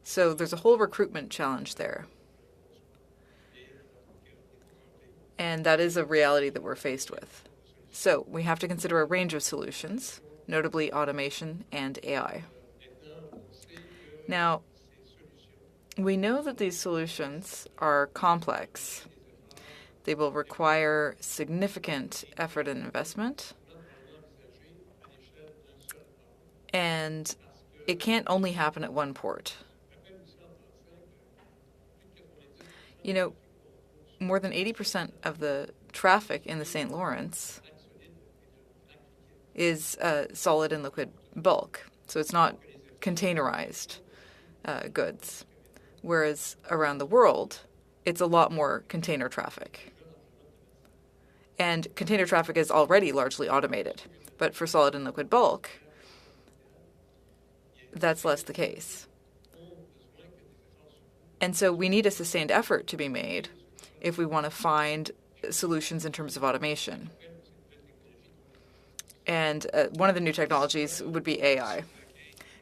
S1: So there's a whole recruitment challenge there. And that is a reality that we're faced with. So we have to consider a range of solutions, notably automation and AI. Now, we know that these solutions are complex. They will require significant effort and investment. And it can't only happen at one port. You know, more than 80% of the traffic in the St. Lawrence is solid and liquid bulk. So it's not containerized goods. Whereas around the world, it's a lot more container traffic. And container traffic is already largely automated. But for solid and liquid bulk, that's less the case. And so we need a sustained effort to be made if we want to find solutions in terms of automation. And one of the new technologies would be AI.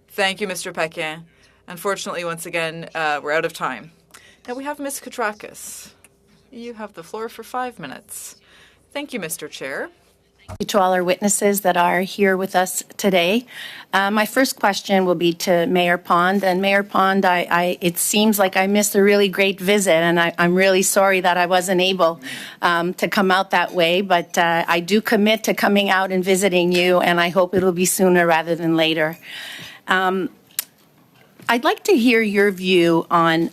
S1: Thank you, Mr. Paquin. Unfortunately, once again, we're out of time. Now we have Ms. Katrakis. You have the floor for 5 minutes. Thank you, Mr. Chair.
S11: Thank you to all our witnesses that are here with us today. My first question will be to Mayor Pond. And Mayor Pond, it seems like I missed a really great visit, and I'm really sorry that I wasn't able to come out that way. But I do commit to coming out and visiting you, and I hope it'll be sooner rather than later. I'd like to hear your view on,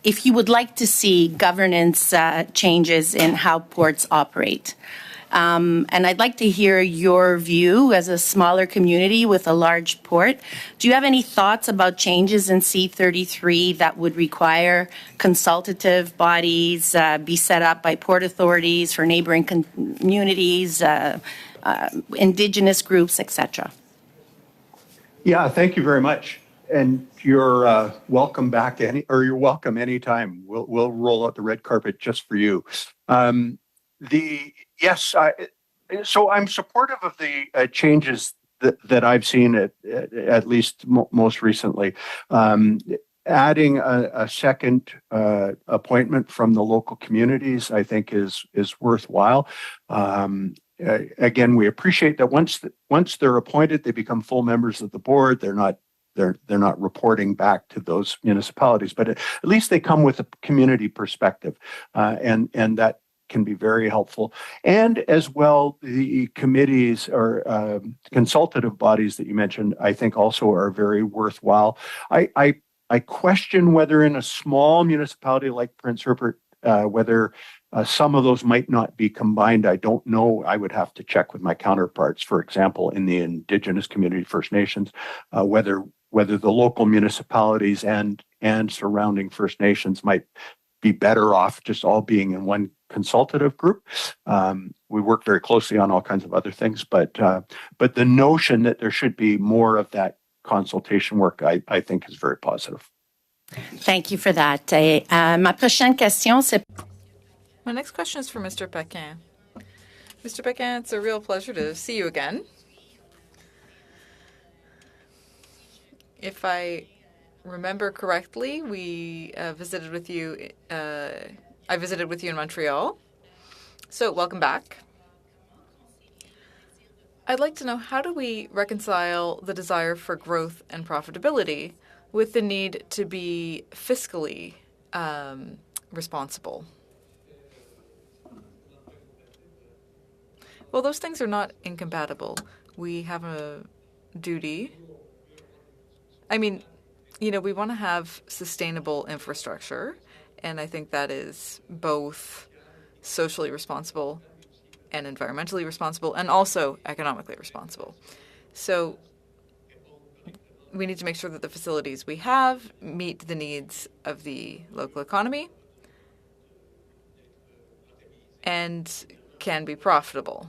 S11: if you would like to see governance changes in how ports operate. And I'd like to hear your view as a smaller community with a large port. Do you have any thoughts about changes in C-33 that would require consultative bodies be set up by port authorities for neighboring communities, indigenous groups, etc.?
S4: Yeah, thank you very much. And you're welcome back you're welcome anytime. We'll roll out the red carpet just for you. So I'm supportive of the changes that I've seen at least most recently. Adding a second appointment from the local communities, I think, is worthwhile. Again, we appreciate that once they're appointed, they become full members of the board. They're not they're not reporting back to those municipalities, but at least they come with a community perspective, and that can be very helpful. And as well, the committees or consultative bodies that you mentioned, I think also are very worthwhile. I question whether in a small municipality like Prince Rupert, whether some of those might not be combined. I don't know. I would have to check with my counterparts, for example, in the Indigenous community, First Nations, whether the local municipalities and surrounding First Nations might be better off just all being in one consultative group. We work very closely on all kinds of other things, but the notion that there should be more of that consultation work, I think, is very positive.
S11: Thank you for that. Ma prochaine question, c'est...
S1: My next question is for Mr. Paquin. Mr. Paquin, it's a real pleasure to see you again. If I remember correctly, we visited with you. I visited with you in Montreal. So welcome back. I'd like to know, how do we reconcile the desire for growth and profitability with the need to be fiscally responsible? Well, those things are not incompatible. We have a duty. I mean, we want to have sustainable infrastructure, and I think that is both socially responsible and environmentally responsible and also economically responsible. So we need to make sure that the facilities we have meet the needs of the local economy and can be profitable.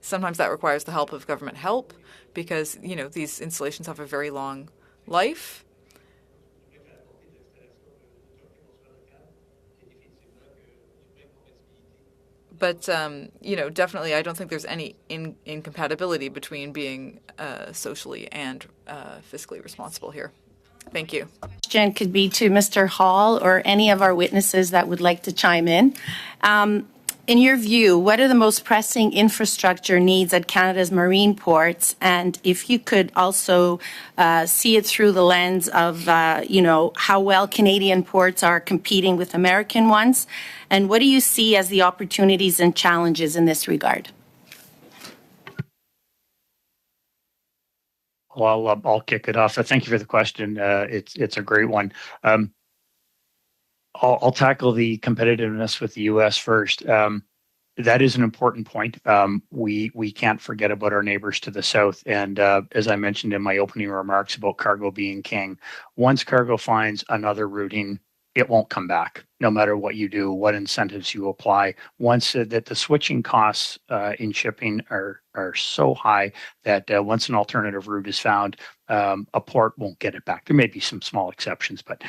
S1: Sometimes that requires the help of government help because, these installations have a very long life. But, definitely I don't think there's any incompatibility between being socially and fiscally responsible here. Thank you.
S11: Question could be to Mr. Hall or any of our witnesses that would like to chime in. In your view, what are the most pressing infrastructure needs at Canada's marine ports? And if you could also see it through the lens of, how well Canadian ports are competing with American ones, and what do you see as the opportunities and challenges in this regard?
S5: Well, I'll kick it off. Thank you for the question. It's a great one. I'll tackle the competitiveness with the U.S. first. That is an important point. We can't forget about our neighbors to the south. And as I mentioned in my opening remarks about cargo being king, once cargo finds another routing, it won't come back, no matter what you do, what incentives you apply. Once that the switching costs in shipping are so high that once an alternative route is found, a port won't get it back. There may be some small exceptions, but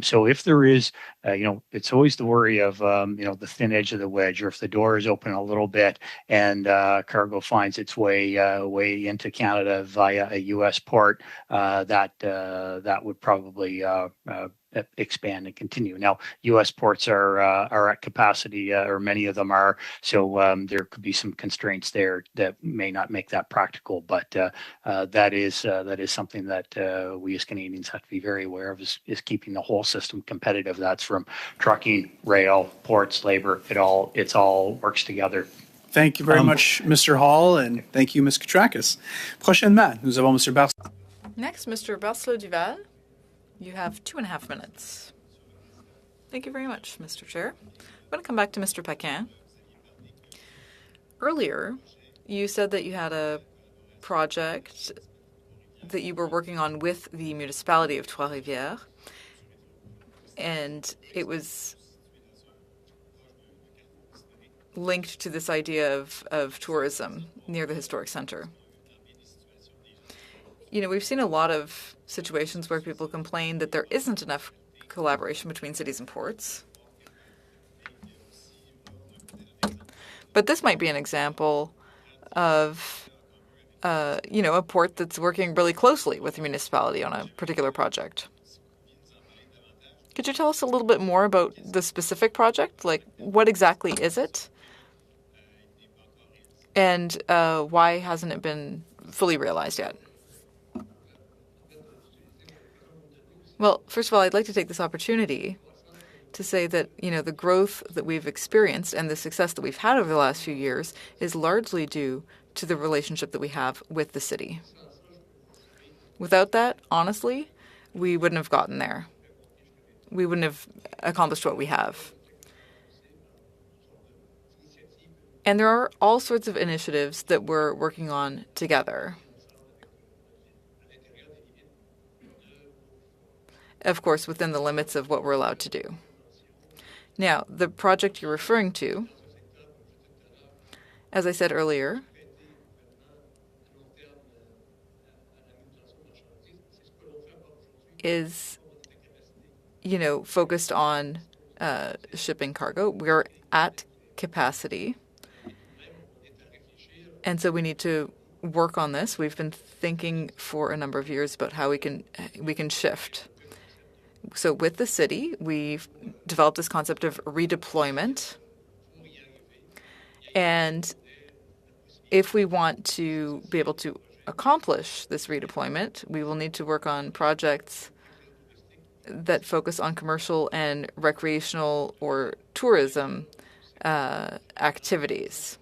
S5: so if there is, it's always the worry of, the thin edge of the wedge, or if the door is open a little bit and cargo finds its way into Canada via a U.S. port, that would probably expand and continue. Now, U.S. ports are at capacity, or many of them are, so there could be some constraints there that may not make that practical. But that is something that we as Canadians have to be very aware of, is keeping the whole system competitive. That's from trucking, rail, ports, labor. It's all works together.
S2: Thank you very much, Mr. Hall, and thank you, Ms. Katrakis. Prochainement, nous avons Mr. Barcelot.
S1: Next, Mr. Barcelot-Duval. You have 2.5 minutes. Thank you very much, Mr. Chair. I'm going to come back to Mr. Paquin. Earlier, you said that you had a project that you were working on with the municipality of Trois-Rivières, and it was linked to this idea of tourism near the historic center. We've seen a lot of situations where people complain that there isn't enough collaboration between cities and ports. But this might be an example of, a port that's working really closely with the municipality on a particular project. Could you tell us a little bit more about the specific project? Like, what exactly is it? And why hasn't it been fully realized yet. Well, first of all, I'd like to take this opportunity to say that, the growth that we've experienced and the success that we've had over the last few years is largely due to the relationship that we have with the city. Without that, honestly, we wouldn't have gotten there. We wouldn't have accomplished what we have. And there are all sorts of initiatives that we're working on together. Of course, within the limits of what we're allowed to do. Now, the project you're referring to, as I said earlier, is, focused on shipping cargo. We're at capacity. And so we need to work on this. We've been thinking for a number of years about how we can shift. So with the city, we've developed this concept of redeployment. And if we want to be able to accomplish this redeployment, we will need to work on projects that focus on commercial and recreational or tourism activities.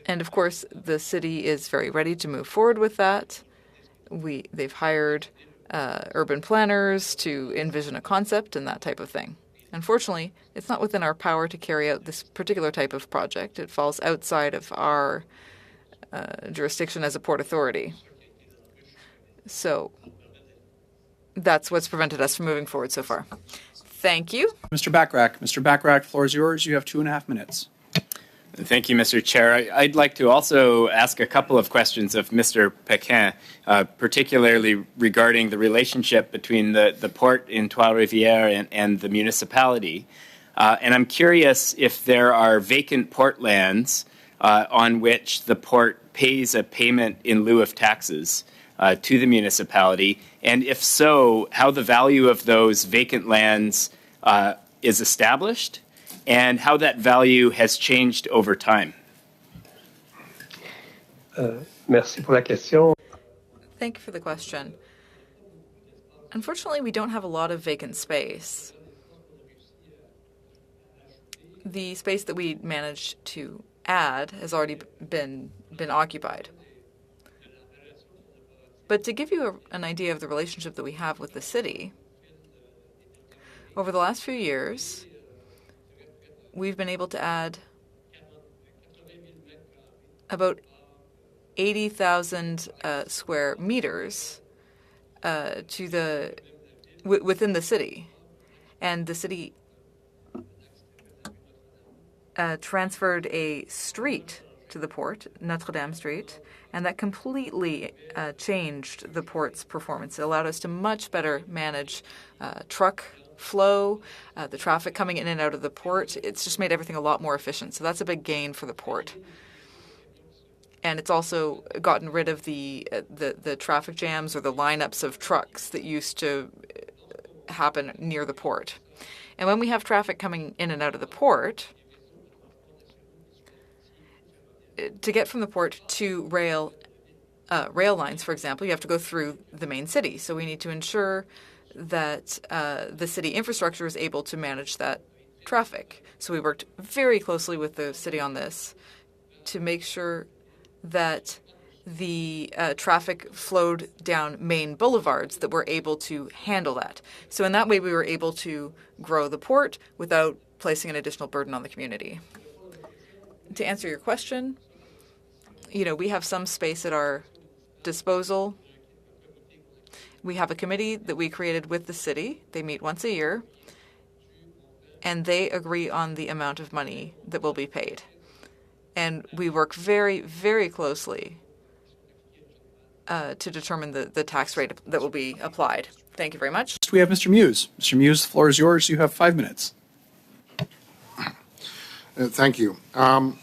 S1: And of course, the city is very ready to move forward with that. They've hired urban planners to envision a concept and that type of thing. Unfortunately, it's not within our power to carry out this particular type of project. It falls outside of our jurisdiction as a port authority. So that's what's prevented us from moving forward so far. Thank you.
S2: Mr. Bachrach. Mr. Bachrach, the floor is yours. You have 2.5 minutes.
S8: Thank you, Mr. Chair. I'd like to also ask a couple of questions of Mr. Paquin, particularly regarding the relationship between the port in Trois-Rivières and the municipality. And I'm curious if there are vacant port lands on which the port pays a payment in lieu of taxes to the municipality, and if so, how the value of those vacant lands is established, and how that value has changed over time.
S10: Merci pour la question.
S1: Thank you for the question. Unfortunately, we don't have a lot of vacant space. The space that we managed to add has already been occupied. But to give you an idea of the relationship that we have with the city, over the last few years, we've been able to add about 80,000 square meters within the city. And the city transferred a street to the port, Notre Dame Street, and that completely changed the port's performance. It allowed us to much better manage truck flow, the traffic coming in and out of the port. It's just made everything a lot more efficient. So that's a big gain for the port. And it's also gotten rid of the traffic jams or the lineups of trucks that used to happen near the port. And when we have traffic coming in and out of the port, to get from the port to rail lines, for example, you have to go through the main city. So we need to ensure that the city infrastructure is able to manage that traffic. So we worked very closely with the city on this to make sure that the traffic flowed down main boulevards that were able to handle that. So in that way, we were able to grow the port without placing an additional burden on the community. To answer your question, we have some space at our disposal. We have a committee that we created with the city. They meet once a year, and they agree on the amount of money that will be paid. And we work very, very closely to determine the tax rate that will be applied. Thank you very much.
S2: Next, we have Mr. Muse. Mr. Muse, the floor is yours. You have 5 minutes.
S12: Thank you. I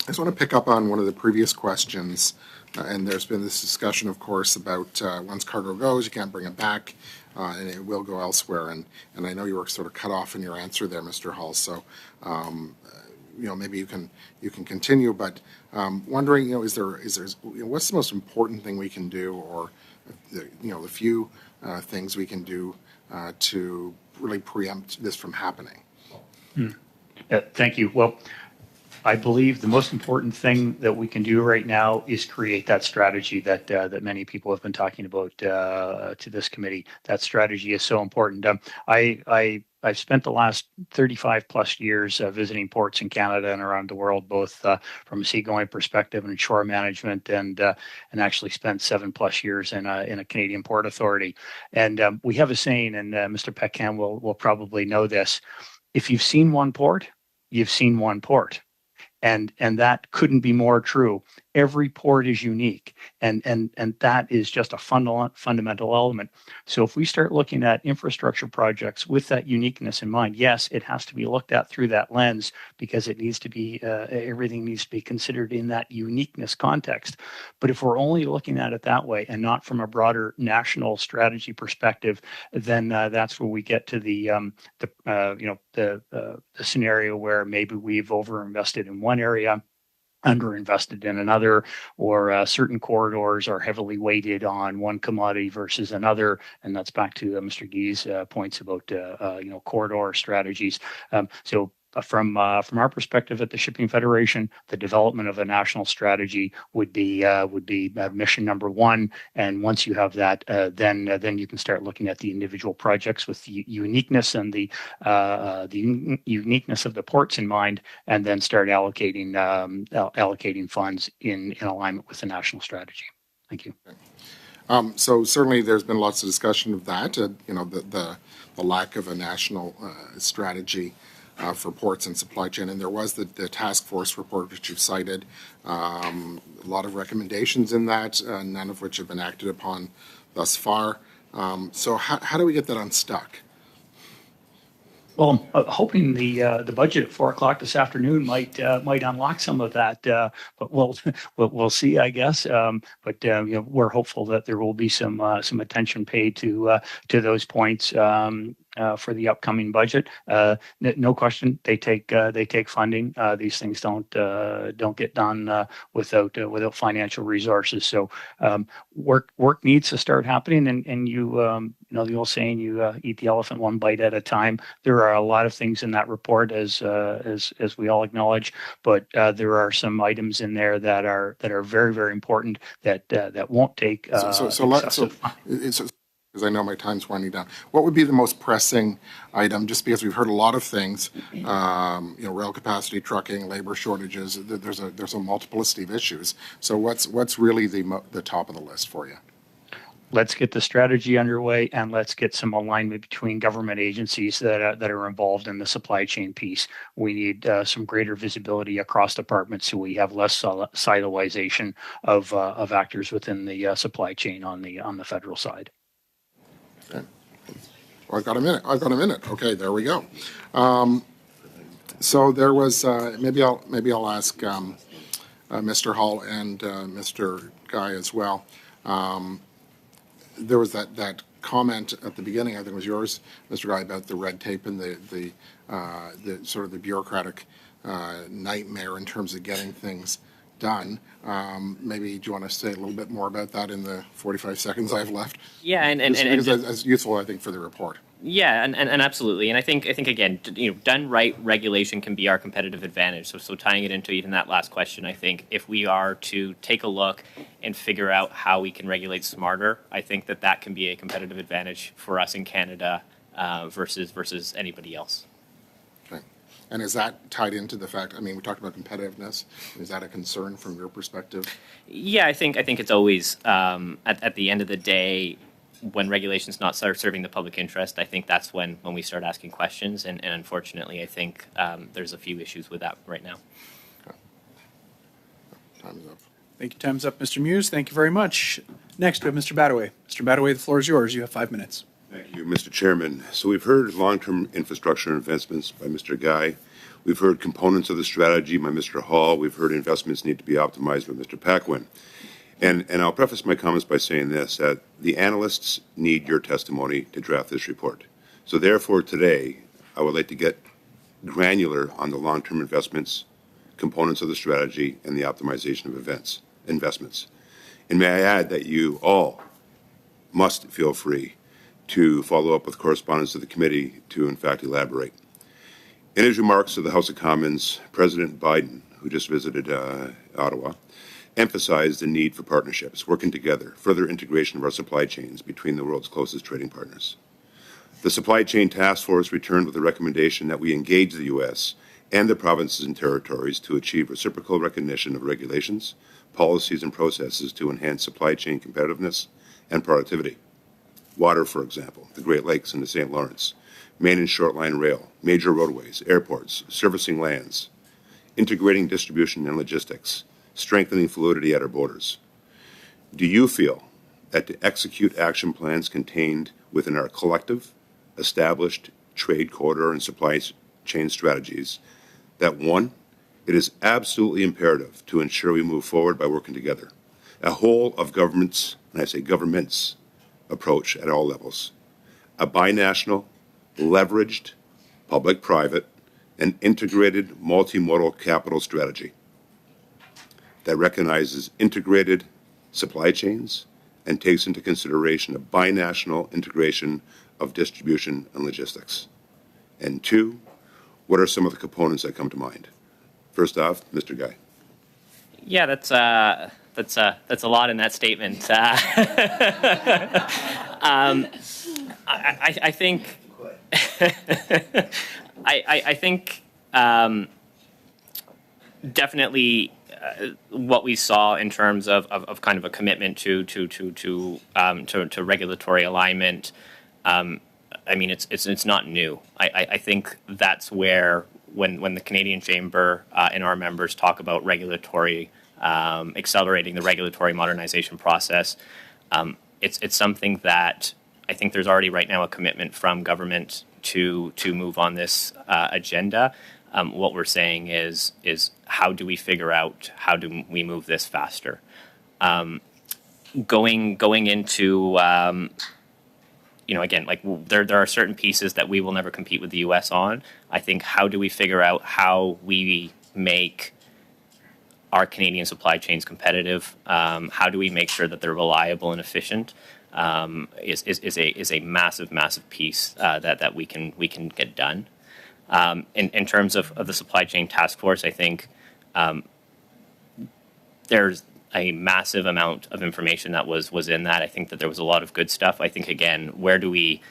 S12: just want to pick up on one of the previous questions. And there's been this discussion, of course, about once cargo goes, you can't bring it back, and it will go elsewhere. And I know you were sort of cut off in your answer there, Mr. Hull. So maybe you can continue, but wondering, is there what's the most important thing we can do, or the few things we can do to really preempt this from happening?
S5: Thank you. Well, I believe the most important thing that we can do right now is create that strategy that many people have been talking about to this committee. That strategy is so important. I've spent the last 35 plus years visiting ports in Canada and around the world, both from a seagoing perspective and shore management, and actually spent 7+ years in a Canadian Port Authority. And we have a saying, and Mr. Peckham will probably know this: if you've seen one port, you've seen one port. And that couldn't be more true. Every port is unique, and that is just a fundamental element. So if we start looking at infrastructure projects with that uniqueness in mind, yes, it has to be looked at through that lens, because it needs to be everything needs to be considered in that uniqueness context. But if we're only looking at it that way and not from a broader national strategy perspective, then that's where we get to the scenario where maybe we've overinvested in one area, underinvested in another, or certain corridors are heavily weighted on one commodity versus another. And that's back to Mr. Guy's points about corridor strategies. So from our perspective at the Shipping Federation, the development of a national strategy would be mission number one. And once you have that, then you can start looking at the individual projects with the uniqueness and the uniqueness of the ports in mind, and then start allocating funds in alignment with the national strategy. Thank you.
S12: So certainly there's been lots of discussion of that, the lack of a national strategy for ports and supply chain. And there was the task force report, which you've cited, a lot of recommendations in that, none of which have been acted upon thus far. So how do we get that unstuck?
S5: Well, I'm hoping the budget at 4:00 this afternoon might unlock some of that, but we'll see, I guess. But we're hopeful that there will be some attention paid to those points for the upcoming budget. No question, they take funding. These things don't get done without financial resources. So work needs to start happening, and the old saying, you eat the elephant one bite at a time. There are a lot of things in that report, as we all acknowledge, but there are some items in there that are very, very important that won't take
S12: because I know my time's winding down. What would be the most pressing item? Just because we've heard a lot of things, rail capacity, trucking, labor shortages. There's a multiplicity of issues. So what's really the top of the list for you?
S5: Let's get the strategy underway, and let's get some alignment between government agencies that are involved in the supply chain piece. We need some greater visibility across departments, so we have less siloization of actors within the supply chain on the federal side.
S12: Okay. Well, I've got a minute. Okay, there we go. So there was maybe I'll ask Mr. Hall and Mr. Guy as well. There was that comment at the beginning, I think it was yours, Mr. Guy, about the red tape and the sort of the bureaucratic nightmare in terms of getting things done. Maybe do you want to say a little bit more about that in the 45 seconds I have left?
S3: Yeah, and
S12: as useful, I think, for the report.
S3: Yeah, and absolutely, and I think again, done right, regulation can be our competitive advantage. So tying it into even that last question, I think if we are to take a look and figure out how we can regulate smarter, I think that can be a competitive advantage for us in Canada versus anybody else.
S12: Okay, and is that tied into the fact? I mean, we talked about competitiveness. Is that a concern from your perspective?
S3: Yeah, I think it's always at the end of the day, when regulations not start serving the public interest, I think that's when we start asking questions. And unfortunately, I think there's a few issues with that right now.
S12: Okay. Time's up.
S2: Thank you. Time's up, Mr. Muse. Thank you very much. Next, we have Mr. Badaway. Mr. Badaway, the floor is yours. You have 5 minutes.
S13: Thank you, Mr. Chairman. So we've heard long-term infrastructure investments by Mr. Guy. We've heard components of the strategy by Mr. Hall. We've heard investments need to be optimized by Mr. Paquin. And I'll preface my comments by saying this, that the analysts need your testimony to draft this report. So therefore today, I would like to get granular on the long-term investments, components of the strategy, and the optimization of investments. And may I add that you all must feel free to follow up with correspondence to the committee to, in fact, elaborate. In his remarks to the House of Commons, President Biden, who just visited Ottawa, emphasized the need for partnerships, working together, further integration of our supply chains between the world's closest trading partners. The Supply Chain Task Force returned with a recommendation that we engage the U.S. and the provinces and territories to achieve reciprocal recognition of regulations, policies, and processes to enhance supply chain competitiveness and productivity. Water, for example, the Great Lakes and the St. Lawrence, main and short line rail, major roadways, airports, servicing lands, integrating distribution and logistics, strengthening fluidity at our borders. Do you feel that to execute action plans contained within our collective, established trade corridor and supply chain strategies, that one, it is absolutely imperative to ensure we move forward by working together, a whole of governments, and I say governments, approach at all levels, a binational, leveraged, public-private, and integrated multimodal capital strategy that recognizes integrated supply chains and takes into consideration a binational integration of distribution and logistics. And two, what are some of the components that come to mind? First off, Mr. Guy.
S3: Yeah, that's a lot in that statement. I think I think definitely what we saw in terms of kind of a commitment to regulatory alignment. I mean, it's not new. I think that's where when the Canadian Chamber and our members talk about regulatory accelerating the regulatory modernization process, it's something that I think there's already right now a commitment from government to move on this agenda. What we're saying is how do we figure out how do we move this faster? Going into again, like there are certain pieces that we will never compete with the U.S. on. I think how do we figure out how we make our Canadian supply chains competitive? How do we make sure that they're reliable and efficient? Is a massive piece that we can get done. In terms of the supply chain task force, I think there's a massive amount of information that was in that. I think that there was a lot of good stuff. I think again, where do we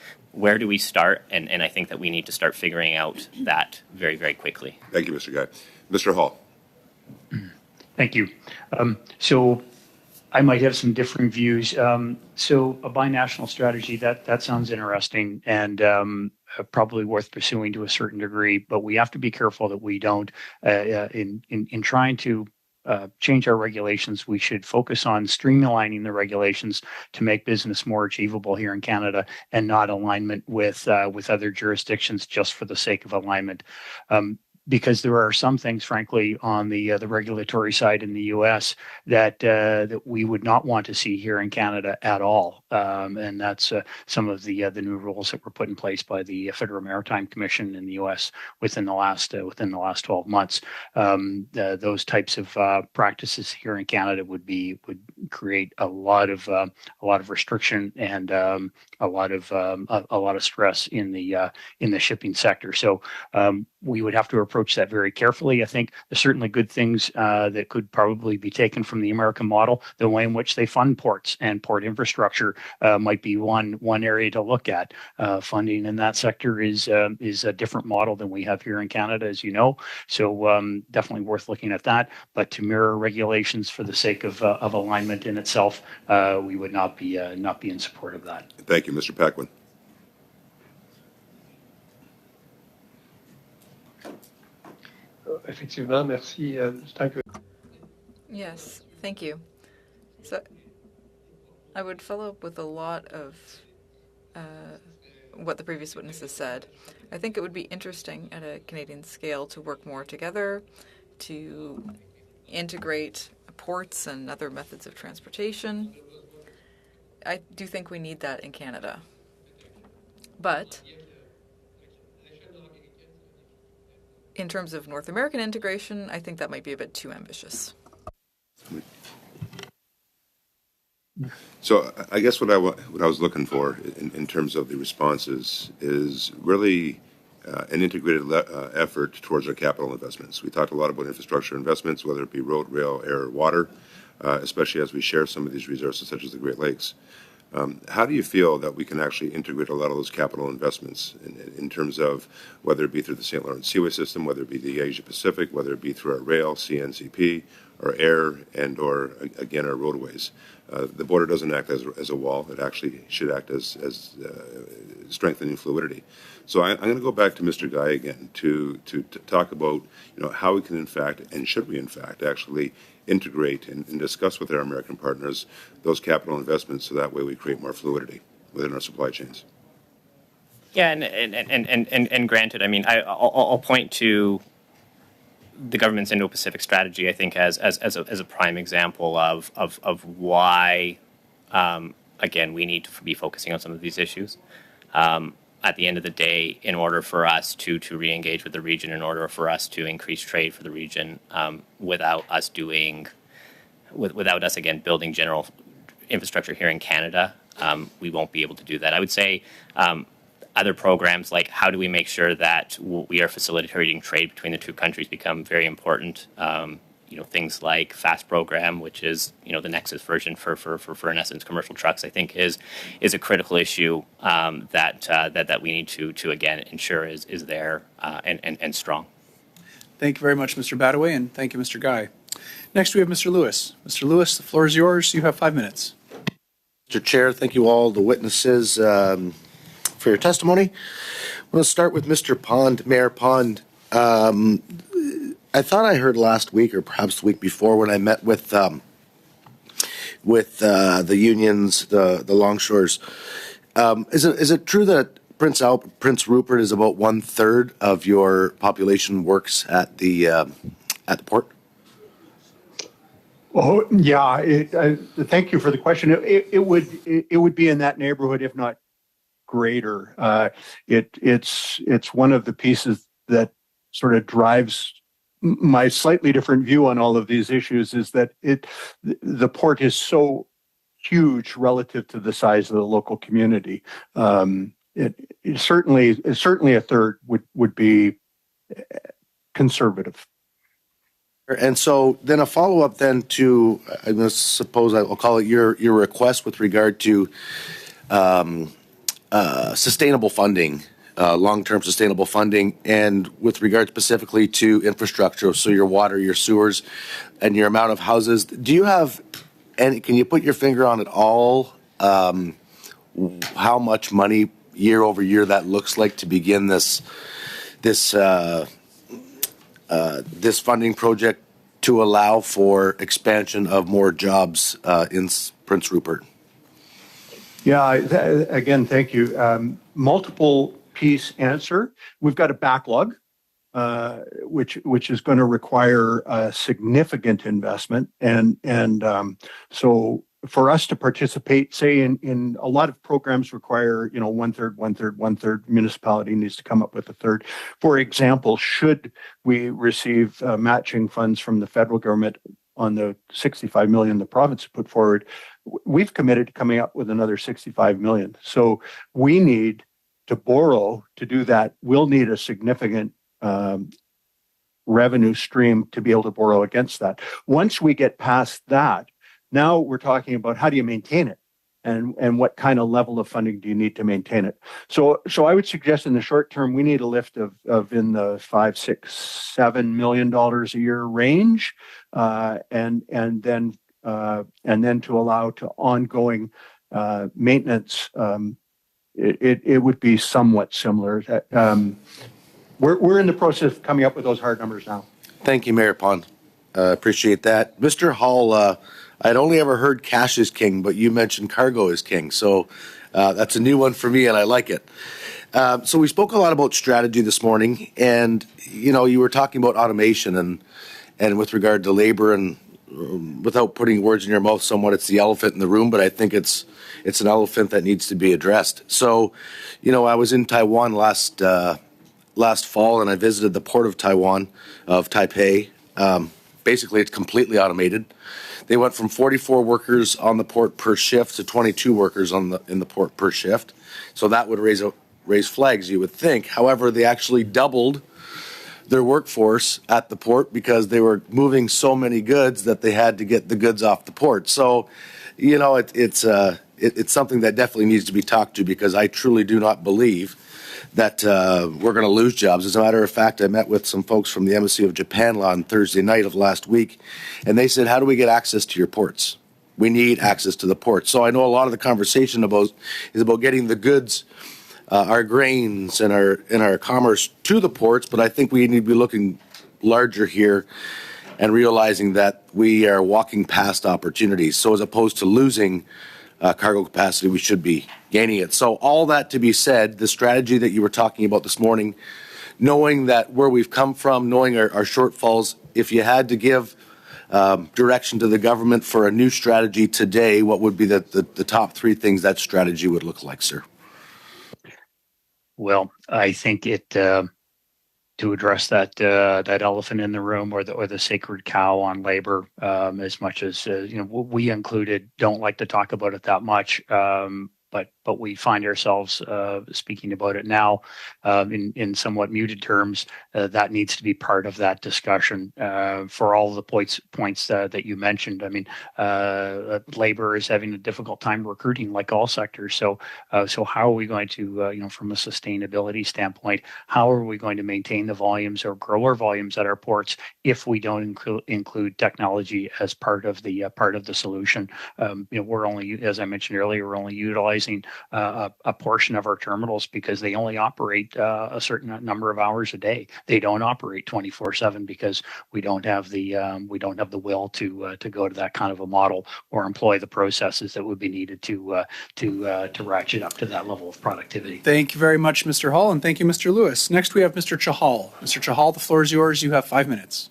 S3: start? And I think that we need to start figuring out that very, very quickly.
S13: Thank you, Mr. Guy. Mr. Hall.
S5: Thank you. So I might have some different views. So a binational strategy, that sounds interesting and probably worth pursuing to a certain degree, but we have to be careful that we don't, in trying to change our regulations, we should focus on streamlining the regulations to make business more achievable here in Canada and not alignment with other jurisdictions just for the sake of alignment. Because there are some things, frankly, on the regulatory side in the U.S. that we would not want to see here in Canada at all, and that's some of the new rules that were put in place by the Federal Maritime Commission in the U.S. within the last 12 months. Those types of practices here in Canada would create a lot of restriction and a lot of stress in the shipping sector. So we would have to approach that very carefully. I think there's certainly good things that could probably be taken from the American model. The way in which they fund ports and port infrastructure might be one area to look at. Funding in that sector is a different model than we have here in Canada, as you know. So definitely worth looking at that. But to mirror regulations for the sake of alignment in itself, we would not be in support of that.
S13: Thank you, Mr. Paquin.
S10: Effectivement, merci.
S1: Yes, thank you. So I would follow up with a lot of what the previous witnesses said. I think it would be interesting at a Canadian scale to work more together, to integrate ports and other methods of transportation. I do think we need that in Canada. But In terms of North American integration, I think that might be a bit too ambitious.
S13: So I guess what I was looking for in terms of the responses is really an integrated effort towards our capital investments. We talked a lot about infrastructure investments, whether it be road, rail, air, or water, especially as we share some of these resources such as the Great Lakes. How do you feel that we can actually integrate a lot of those capital investments in terms of whether it be through the St. Lawrence Seaway System, whether it be the Asia Pacific, whether it be through our rail, CNCP, or air, and or again our roadways? The border doesn't act as a wall; it actually should act as strengthening fluidity. So I'm going to go back to Mr. Guy again to talk about how we can in fact and should we in fact actually integrate and discuss with our American partners those capital investments so that way we create more fluidity within our supply chains.
S3: Yeah, and granted, I mean, I'll point to the government's Indo-Pacific strategy, I think, as a prime example of why, again, we need to be focusing on some of these issues. At the end of the day, in order for us to re-engage with the region, in order for us to increase trade for the region, without us again building general infrastructure here in Canada, we won't be able to do that. I would say other programs like how do we make sure that we are facilitating trade between the two countries become very important. Things like FAST program, which is the Nexus version for in essence commercial trucks, I think is a critical issue that we need to again ensure is there and strong.
S2: Thank you very much, Mr. Badaway, and thank you, Mr. Guy. Next, we have Mr. Lewis. Mr. Lewis, the floor is yours. You have 5 minutes.
S14: Mr. Chair, thank you all the witnesses for your testimony. I'm going to start with Mr. Pond, Mayor Pond. I thought I heard last week, or perhaps the week before, when I met with the unions, the Longshores. Is it true that Prince Rupert is about 1/3 of your population works at the port?
S4: Oh yeah, thank you for the question. It would be in that neighborhood, if not greater. It's one of the pieces that sort of drives my slightly different view on all of these issues, is that the port is so huge relative to the size of the local community. It certainly 1/3 would be conservative.
S14: And so then a follow-up then to, I suppose I'll call it your request with regard to sustainable funding, long-term sustainable funding, and with regard specifically to infrastructure, so your water, your sewers, and your amount of houses. Do you have, and can you put your finger on it all, how much money year over year that looks like to begin this funding project to allow for expansion of more jobs in Prince Rupert?
S4: Yeah, again, thank you. Multiple piece answer. We've got a backlog, which is going to require significant investment, and so for us to participate, say in a lot of programs require 1/3. Municipality needs to come up with 1/3. For example, should we receive matching funds from the federal government on the $65 million the province put forward, we've committed to coming up with another $65 million. So we need to borrow to do that. We'll need a significant revenue stream to be able to borrow against that. Once we get past that, now we're talking about how do you maintain it, and what kind of level of funding do you need to maintain it. So I would suggest in the short term we need a lift of in the $5, $6, $7 million a year range, and then to allow to ongoing maintenance. It would be somewhat similar. We're in the process of coming up with those hard numbers now.
S14: Thank you, Mayor Pond. Appreciate that. Mr. Hall, I'd only ever heard cash is king, but you mentioned cargo is king. So that's a new one for me, and I like it. So we spoke a lot about strategy this morning, and you were talking about automation and with regard to labor, and without putting words in your mouth somewhat, it's the elephant in the room, but I think it's an elephant that needs to be addressed. So, I was in Taiwan last last fall and I visited the port of Taipei. Basically, it's completely automated. They went from 44 workers on the port per shift to 22 workers in the port per shift. So that would raise flags, you would think. However, they actually doubled their workforce at the port because they were moving so many goods that they had to get the goods off the port. So, you know, it's something that definitely needs to be talked to, because I truly do not believe that we're going to lose jobs. As a matter of fact, I met with some folks from the Embassy of Japan on Thursday night of last week, and they said, how do we get access to your ports? We need access to the ports. So I know a lot of the conversation is about getting the goods, our grains and our commerce to the ports, but I think we need to be looking larger here and realizing that we are walking past opportunities. So as opposed to losing cargo capacity, we should be gaining it. So all that to be said, the strategy that you were talking about this morning, knowing that where we've come from, knowing our shortfalls, if you had to give direction to the government for a new strategy today, what would be the top three things that strategy would look like, sir?
S5: Well, I think to address that elephant in the room, or the sacred cow on labor, as much as we included don't like to talk about it that much, but we find ourselves speaking about it now in somewhat muted terms. That needs to be part of that discussion for all of the points that you mentioned. I mean, labor is having a difficult time recruiting, like all sectors. So how are we going to, from a sustainability standpoint, how are we going to maintain the volumes or grow our volumes at our ports if we don't include technology as part of the solution? We're only, as I mentioned earlier, we're only utilizing a portion of our terminals because they only operate a certain number of hours a day. They don't operate 24/7 because we don't have the will to go to that kind of a model or employ the processes that would be needed to ratchet up to that level of productivity.
S2: Thank you very much, Mr. Hall, and thank you, Mr. Lewis. Next, we have Mr. Chahal. Mr. Chahal, the floor is yours. You have 5 minutes.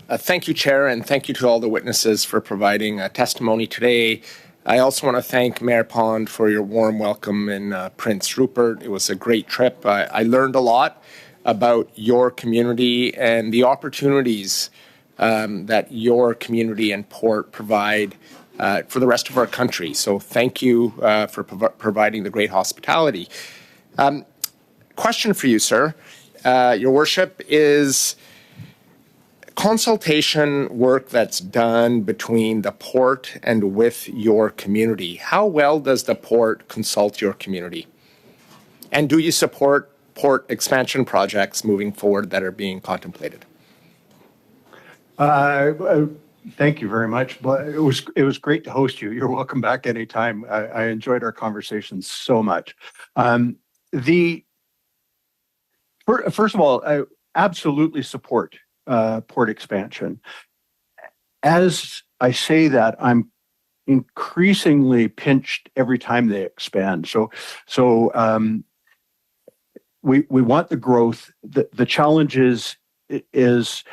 S15: Thank you, Chair, and thank you to all the witnesses for providing testimony today. I also want to thank Mayor Pond for your warm welcome in Prince Rupert. It was a great trip. I learned a lot about your community and the opportunities that your community and port provide for the rest of our country. So thank you for providing the great hospitality. Question for you, sir. Your worship, is consultation work that's done between the port and with your community, how well does the port consult your community? And do you support port expansion projects moving forward that are being contemplated?
S4: Thank you very much. But it was great to host you. You're welcome back anytime. I enjoyed our conversations so much. First of all, I absolutely support port expansion. As I say that, I'm increasingly pinched every time they expand. So we want the growth. The challenge is, as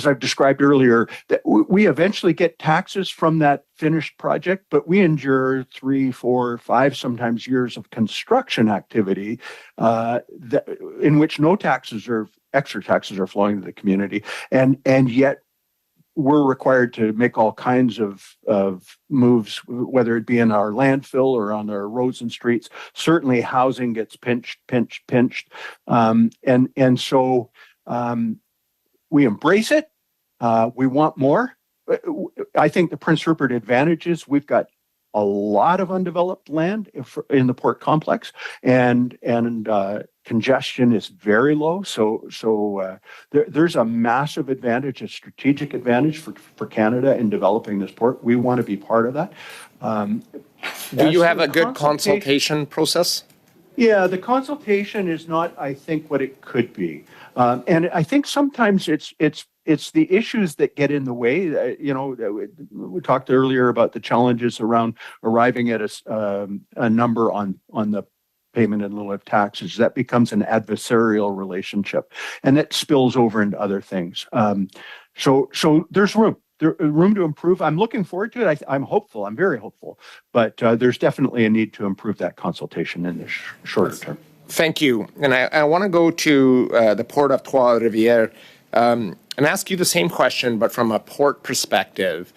S4: I've described earlier, that we eventually get taxes from that finished project, but we endure 3, 4, 5, sometimes years of construction activity in which no taxes or extra taxes are flowing to the community, and yet we're required to make all kinds of moves, whether it be in our landfill or on our roads and streets. Certainly, housing gets pinched, and so we embrace it. We want more. I think the Prince Rupert advantage is we've got a lot of undeveloped land in the port complex, and congestion is very low. So there's a massive advantage, a strategic advantage for Canada in developing this port. We want to be part of that.
S15: Do you have a good consultation process?
S4: Yeah, the consultation is not, I think, what it could be, and I think sometimes it's the issues that get in the way. We talked earlier about the challenges around arriving at a number on the payment in lieu of taxes. That becomes an adversarial relationship, and that spills over into other things. So there's room to improve. I'm looking forward to it. I'm hopeful. I'm very hopeful. But there's definitely a need to improve that consultation in the shorter term.
S15: Thank you. And I want to go to the Port of Trois-Rivières and ask you the same question, but from a port perspective.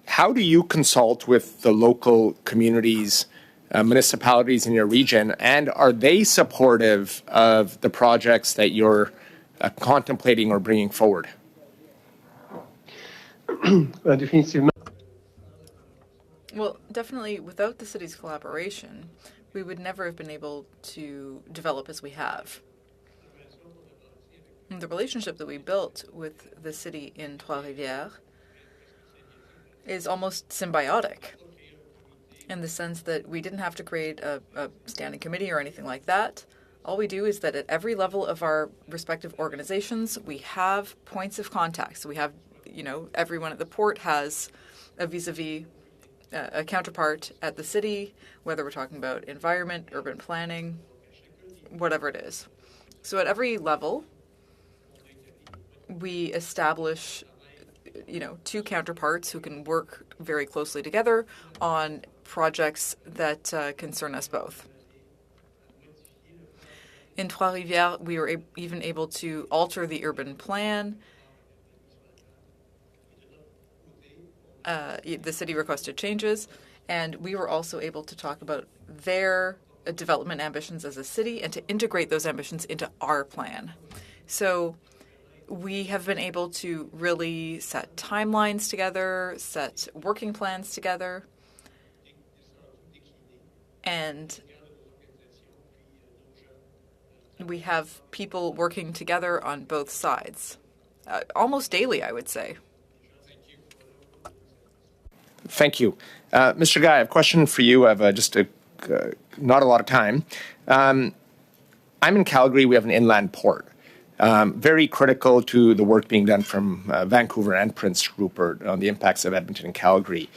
S15: How do you consult with the local communities, municipalities in your region, and are they supportive of the projects that you're contemplating or bringing forward?
S1: Well, definitely without the city's collaboration, we would never have been able to develop as we have. And the relationship that we built with the city in Trois-Rivières is almost symbiotic in the sense that we didn't have to create a standing committee or anything like that. All we do is that at every level of our respective organizations, we have points of contact. So we have, everyone at the port has a vis-a-vis a counterpart at the city, whether we're talking about environment, urban planning, whatever it is. So at every level, we establish, two counterparts who can work very closely together on projects that concern us both. In Trois-Rivières, we were even able to alter the urban plan. The city requested changes, and we were also able to talk about their development ambitions as a city and to integrate those ambitions into our plan. So we have been able to really set timelines together, set working plans together, and we have people working together on both sides, almost daily, I would say.
S15: Thank you. Mr. Guy, I have a question for you. I have not a lot of time. I'm in Calgary. We have an inland port. Very critical to the work being done from Vancouver and Prince Rupert on the impacts of Edmonton and Calgary.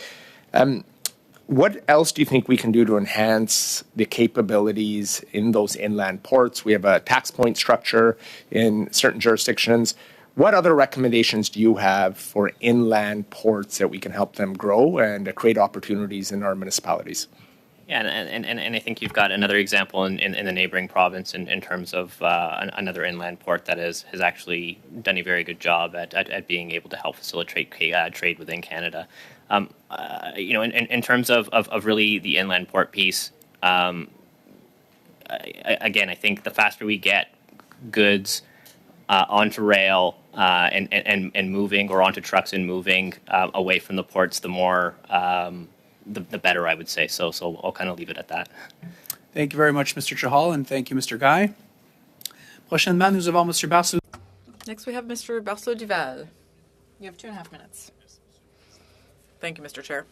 S15: What else do you think we can do to enhance the capabilities in those inland ports? We have a tax point structure in certain jurisdictions. What other recommendations do you have for inland ports that we can help them grow and create opportunities in our municipalities?
S3: Yeah, and I think you've got another example in the neighboring province in terms of another inland port that has actually done a very good job at being able to help facilitate trade within Canada. In terms of really the inland port piece, again, I think the faster we get goods onto rail and moving, or onto trucks and moving away from the ports, the more the better, I would say. So I'll kind of leave it at that.
S2: Thank you very much, Mr. Chahal, and thank you, Mr. Guy. Prochainement, nous avons Mr. Barceau.
S1: Next, we have Mr. Barceau-Duval. You have 2.5 minutes. Thank you, Mr. Chair.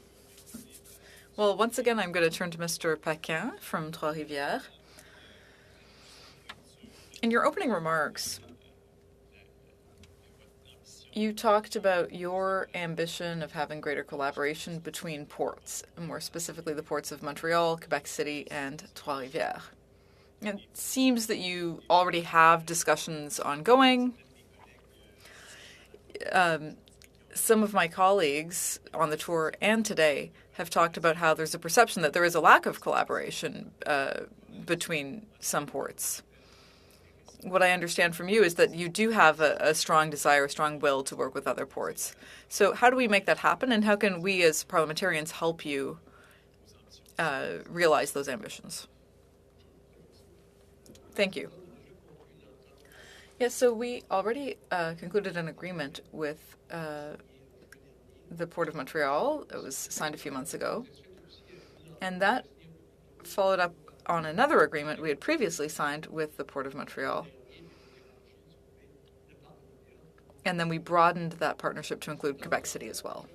S1: Well, once again, I'm going to turn to Mr. Paquin from Trois-Rivières. In your opening remarks, you talked about your ambition of having greater collaboration between ports, and more specifically the ports of Montreal, Quebec City, and Trois-Rivières. It seems that you already have discussions ongoing. Some of my colleagues on the tour and today have talked about how there's a perception that there is a lack of collaboration between some ports. What I understand from you is that you do have a strong desire, a strong will to work with other ports. So how do we make that happen, and how can we as parliamentarians help you realize those ambitions? Thank you. Yes, so we already concluded an agreement with the Port of Montreal. It was signed a few months ago. And that followed up on another agreement we had previously signed with the Port of Montreal. And then we broadened that partnership to include Quebec City as well.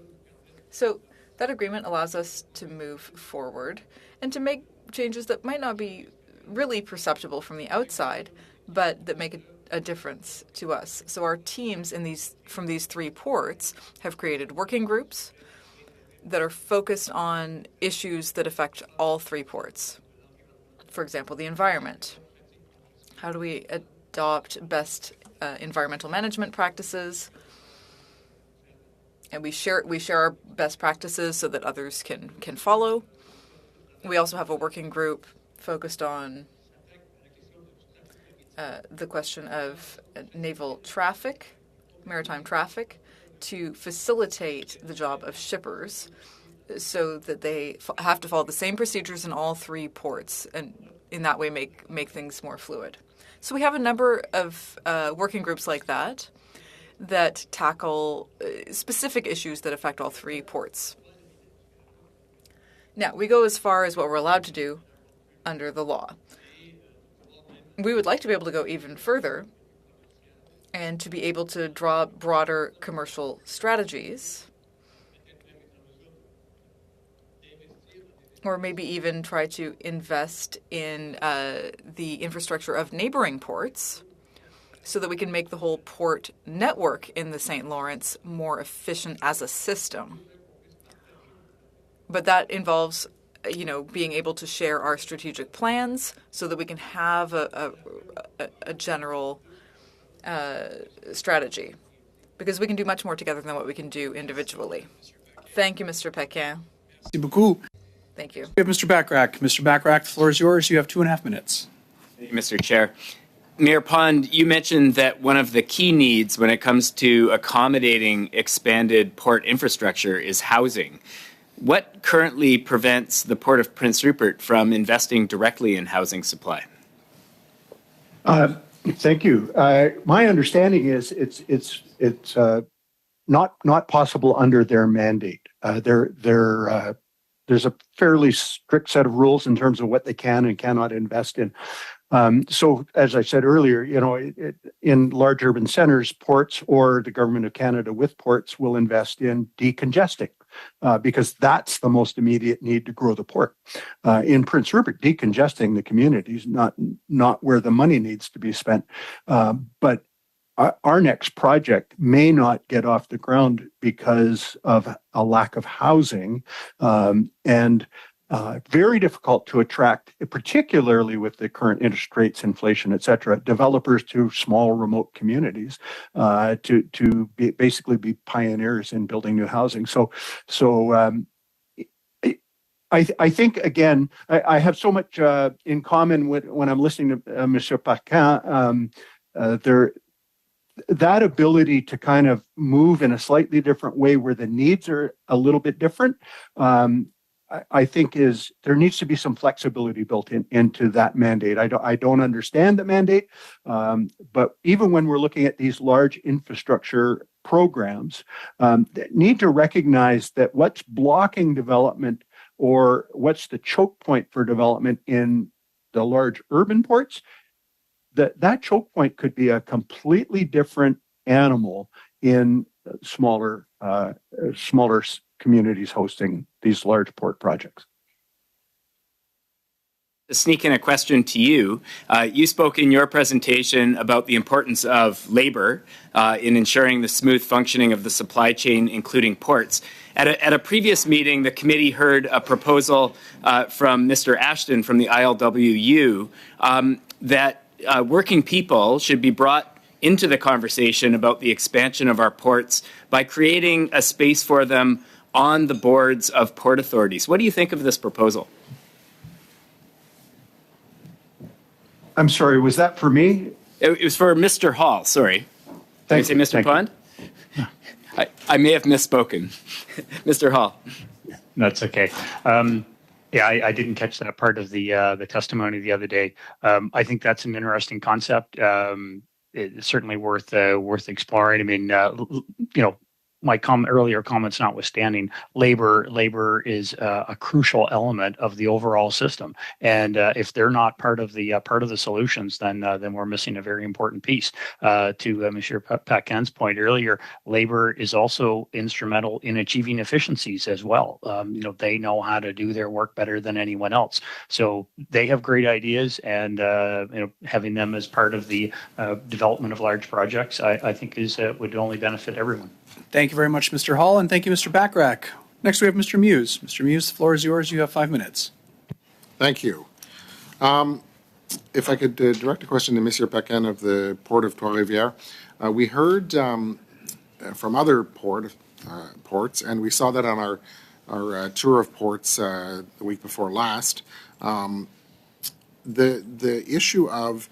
S1: So that agreement allows us to move forward and to make changes that might not be really perceptible from the outside, but that make a difference to us. So our teams from these three ports have created working groups that are focused on issues that affect all three ports. For example, the environment. How do we adopt best environmental management practices? And we share our best practices so that others can follow. We also have a working group focused on the question of naval traffic, maritime traffic, to facilitate the job of shippers so that they have to follow the same procedures in all three ports and in that way make things more fluid. So we have a number of working groups like that tackle specific issues that affect all three ports. Now, we go as far as what we're allowed to do under the law. We would like to be able to go even further and to be able to draw broader commercial strategies, or maybe even try to invest in the infrastructure of neighboring ports so that we can make the whole port network in the St. Lawrence more efficient as a system. But that involves, being able to share our strategic plans so that we can have a general strategy, because we can do much more together than what we can do individually. Thank you, Mr. Paquin.
S2: Merci beaucoup.
S1: Thank you.
S2: We have Mr. Bachrach. Mr. Bachrach, the floor is yours. You have 2.5 minutes.
S8: Thank you, Mr. Chair. Mayor Pond, you mentioned that one of the key needs when it comes to accommodating expanded port infrastructure is housing. What currently prevents the Port of Prince Rupert from investing directly in housing supply?
S4: Thank you. My understanding is it's not possible under their mandate. There's a fairly strict set of rules in terms of what they can and cannot invest in. So, as I said earlier, in large urban centers, ports or the Government of Canada with ports will invest in decongesting because that's the most immediate need to grow the port. In Prince Rupert, decongesting the community is not where the money needs to be spent. But our next project may not get off the ground because of a lack of housing and very difficult to attract, particularly with the current interest rates, inflation, et cetera, developers to small remote communities to basically be pioneers in building new housing. So I think, again, I have so much in common with when I'm listening to Mr. Paquin. That ability to kind of move in a slightly different way where the needs are a little bit different, I think there needs to be some flexibility built into that mandate. I don't understand the mandate, but even when we're looking at these large infrastructure programs, need to recognize that what's blocking development or what's the choke point for development in the large urban ports, that choke point could be a completely different animal in smaller communities hosting these large port projects.
S8: To sneak in a question to you, you spoke in your presentation about the importance of labor in ensuring the smooth functioning of the supply chain, including ports. At a previous meeting, the committee heard a proposal from Mr. Ashton from the ILWU that working people should be brought into the conversation about the expansion of our ports by creating a space for them on the boards of port authorities. What do you think of this proposal?
S4: I'm sorry, was that for me?
S8: It was for Mr. Hall, sorry. Did I say Mr. Pond? I may have misspoken. Mr. Hall.
S5: That's okay. Yeah, I didn't catch that part of the testimony the other day. I think that's an interesting concept. It's certainly worth exploring. I mean, my earlier comments notwithstanding, labor is a crucial element of the overall system, and if they're not part of the solutions, then we're missing a very important piece. To Monsieur Paquin's point earlier, labor is also instrumental in achieving efficiencies as well. They know how to do their work better than anyone else, so they have great ideas, and having them as part of the development of large projects, I think would only benefit everyone.
S2: Thank you very much, Mr. Hall, and thank you, Mr. Bachrach. Next, we have Mr. Muse. Mr. Muse, the floor is yours. You have 5 minutes.
S12: Thank you. If I could direct a question to Monsieur Paquin of the Port of Trois-Rivières. We heard from other ports, and we saw that on our tour of ports the week before last, the issue of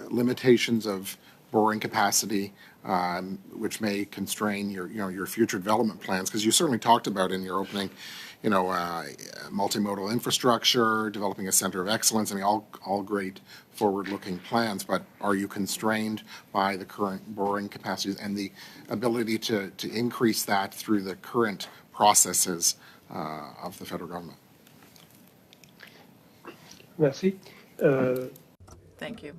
S12: limitations of borrowing capacity, which may constrain your future development plans, because you certainly talked about in your opening, multimodal infrastructure, developing a center of excellence. I mean, all great forward-looking plans, but are you constrained by the current borrowing capacities and the ability to increase that through the current processes of the federal government?
S10: Merci.
S1: Thank you.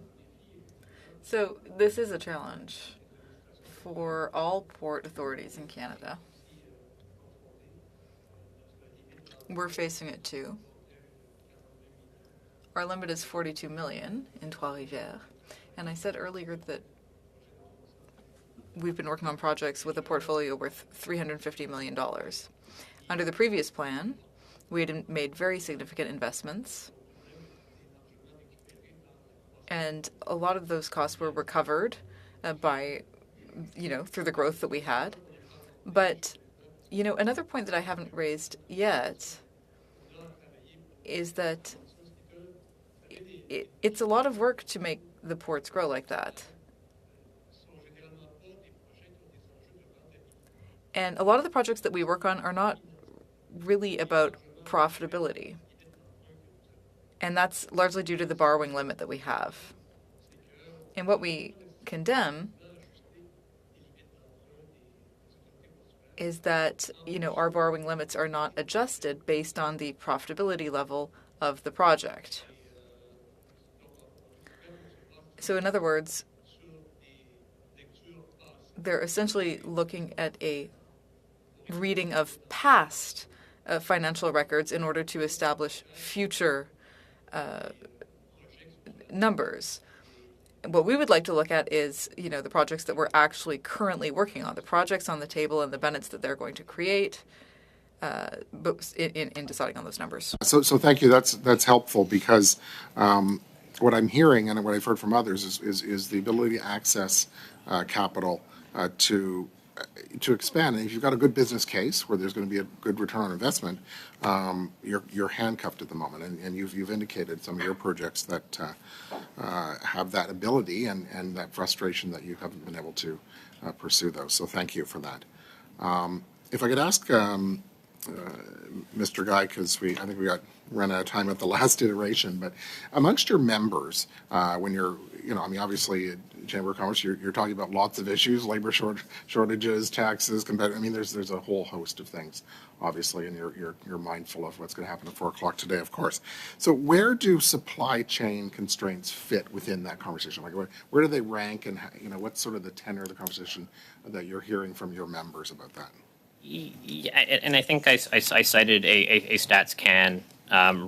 S1: So this is a challenge for all port authorities in Canada. We're facing it too. Our limit is 42 million in Trois-Rivières, and I said earlier that we've been working on projects with a portfolio worth $350 million. Under the previous plan, we had made very significant investments, and a lot of those costs were recovered by, through the growth that we had. But, another point that I haven't raised yet is that it's a lot of work to make the ports grow like that. And a lot of the projects that we work on are not really about profitability. And that's largely due to the borrowing limit that we have. And what we condemn is that, our borrowing limits are not adjusted based on the profitability level of the project. So in other words, they're essentially looking at a reading of past financial records in order to establish future numbers. What we would like to look at is, the projects that we're actually currently working on, the projects on the table and the benefits that they're going to create, but in deciding on those numbers.
S12: So thank you. That's helpful, because what I'm hearing and what I've heard from others is the ability to access capital to expand. And if you've got a good business case where there's going to be a good return on investment, you're handcuffed at the moment. And you've indicated some of your projects that have that ability and that frustration that you haven't been able to pursue those. So thank you for that. If I could ask Mr. Guy, because I think we ran out of time at the last iteration, but amongst your members, when you're, obviously Chamber of Commerce, you're talking about lots of issues, labor shortages, taxes, there's a whole host of things, obviously, and you're mindful of what's going to happen at 4 o'clock today, of course. So where do supply chain constraints fit within that conversation? Like where do they rank, and what's sort of the tenor of the conversation that you're hearing from your members about that?
S3: Yeah, and I think I cited a StatsCan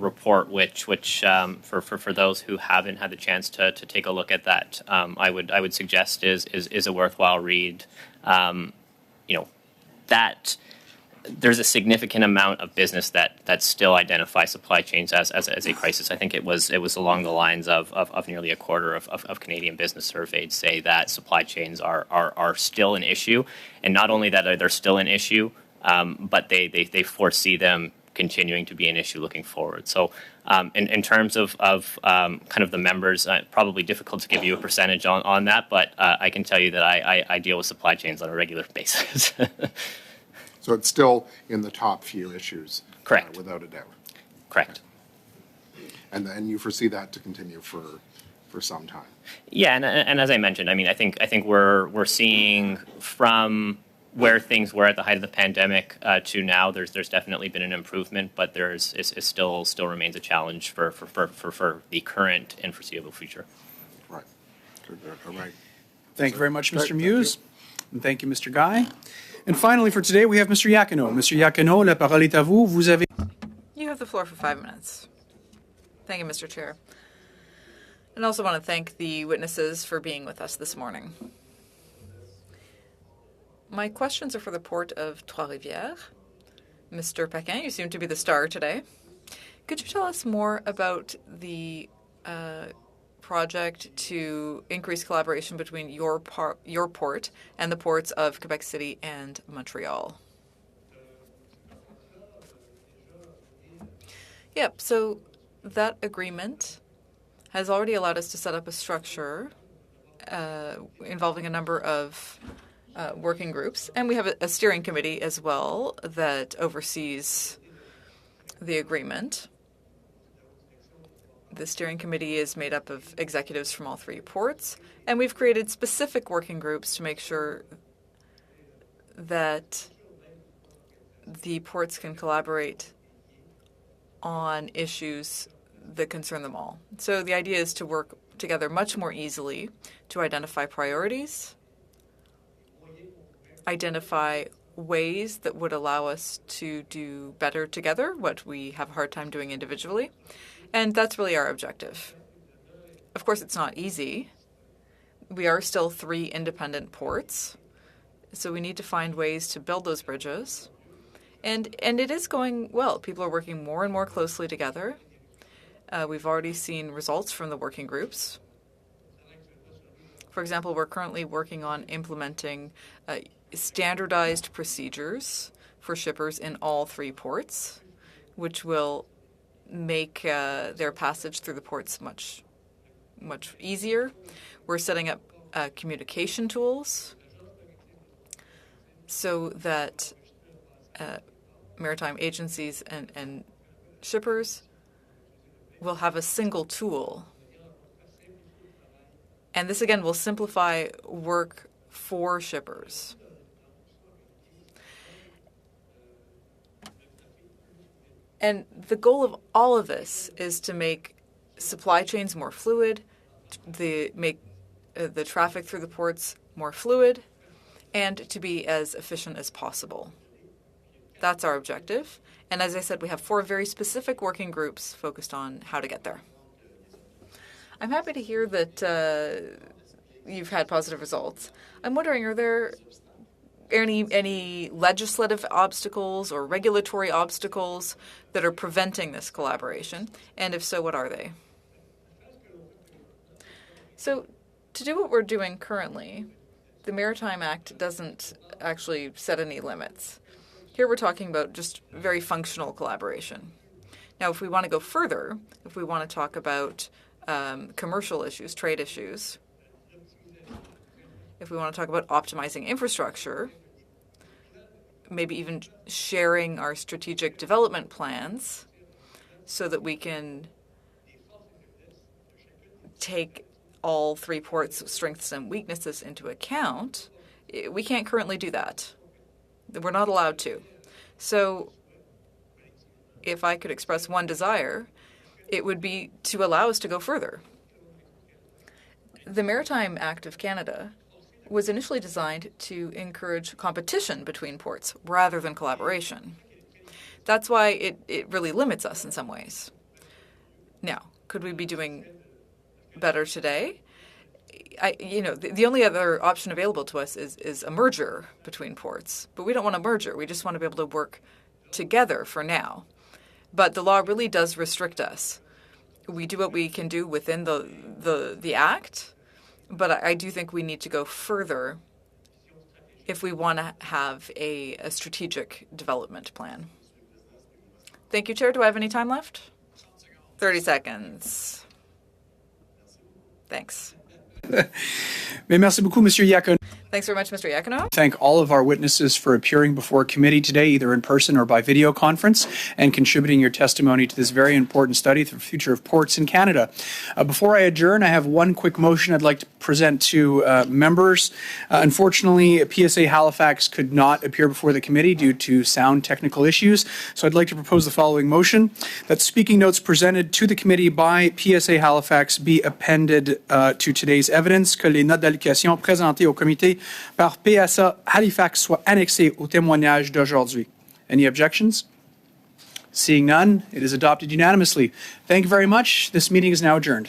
S3: report, which for those who haven't had the chance to take a look at that, I would suggest is a worthwhile read. That there's a significant amount of business that still identifies supply chains as a crisis. I think it was along the lines of nearly a quarter of Canadian business surveyed say that supply chains are still an issue, and not only that they're still an issue, but they foresee them continuing to be an issue looking forward. So in terms of kind of the members, probably difficult to give you a percentage on that, but I can tell you that I deal with supply chains on a regular basis.
S12: So it's still in the top few issues.
S3: Correct.
S12: Without a doubt.
S3: Correct.
S12: And you foresee that to continue for some time.
S3: Yeah, and as I mentioned, I think we're seeing from where things were at the height of the pandemic to now, there's definitely been an improvement, but it still remains a challenge for the current and foreseeable future.
S12: Right. All right.
S2: Thank you very much, Mr. Muse. And thank you, Mr. Guy. And finally, for today, we have Mr. Iacono. Mr. Iacono, la parole est à vous. Vous avez...
S1: You have the floor for 5 minutes. Thank you, Mr. Chair. And I also want to thank the witnesses for being with us this morning. My questions are for the Port of Trois-Rivières. Mr. Paquin, you seem to be the star today. Could you tell us more about the project to increase collaboration between your port and the ports of Quebec City and Montreal? Yep, so that agreement has already allowed us to set up a structure involving a number of working groups, and we have a steering committee as well that oversees the agreement. The steering committee is made up of executives from all three ports, and we've created specific working groups to make sure that the ports can collaborate on issues that concern them all. So the idea is to work together much more easily to identify priorities, identify ways that would allow us to do better together, what we have a hard time doing individually. And that's really our objective. Of course, it's not easy. We are still three independent ports, so we need to find ways to build those bridges. And it is going well. People are working more and more closely together. We've already seen results from the working groups. For example, we're currently working on implementing standardized procedures for shippers in all three ports, which will make their passage through the ports much easier. We're setting up communication tools so that maritime agencies and shippers will have a single tool. And this, again, will simplify work for shippers. And the goal of all of this is to make supply chains more fluid, make the traffic through the ports more fluid, and to be as efficient as possible. That's our objective. And as I said, we have 4 very specific working groups focused on how to get there. I'm happy to hear that you've had positive results. I'm wondering, are there any legislative obstacles or regulatory obstacles that are preventing this collaboration? And if so, what are they? So to do what we're doing currently, the Maritime Act doesn't actually set any limits. Here we're talking about just very functional collaboration. Now, if we want to go further, if we want to talk about commercial issues, trade issues, if we want to talk about optimizing infrastructure, maybe even sharing our strategic development plans so that we can take all 3 ports' strengths and weaknesses into account, we can't currently do that. We're not allowed to. So if I could express one desire, it would be to allow us to go further. The Maritime Act of Canada was initially designed to encourage competition between ports rather than collaboration. That's why it really limits us in some ways. Now, could we be doing better today? The only other option available to us is a merger between ports. But we don't want a merger. We just want to be able to work together for now. But the law really does restrict us. We do what we can do within the Act, but I do think we need to go further if we want to have a strategic development plan. Thank you, Chair. Do I have any time left? 30 seconds. Thanks.
S2: Merci beaucoup, Monsieur Iacono.
S1: Thanks very much, Mr. Iacono.
S2: Thank all of our witnesses for appearing before committee today, either in person or by video conference, and contributing your testimony to this very important study, the future of ports in Canada. Before I adjourn, I have one quick motion I'd like to present to members. Unfortunately, PSA Halifax could not appear before the committee due to sound technical issues, so I'd like to propose the following motion, that speaking notes presented to the committee by PSA Halifax be appended to today's evidence, que les notes d'allocation présentées au comité par PSA Halifax soient annexées au témoignage d'aujourd'hui. Any objections? Seeing none, it is adopted unanimously. Thank you very much. This meeting is now adjourned.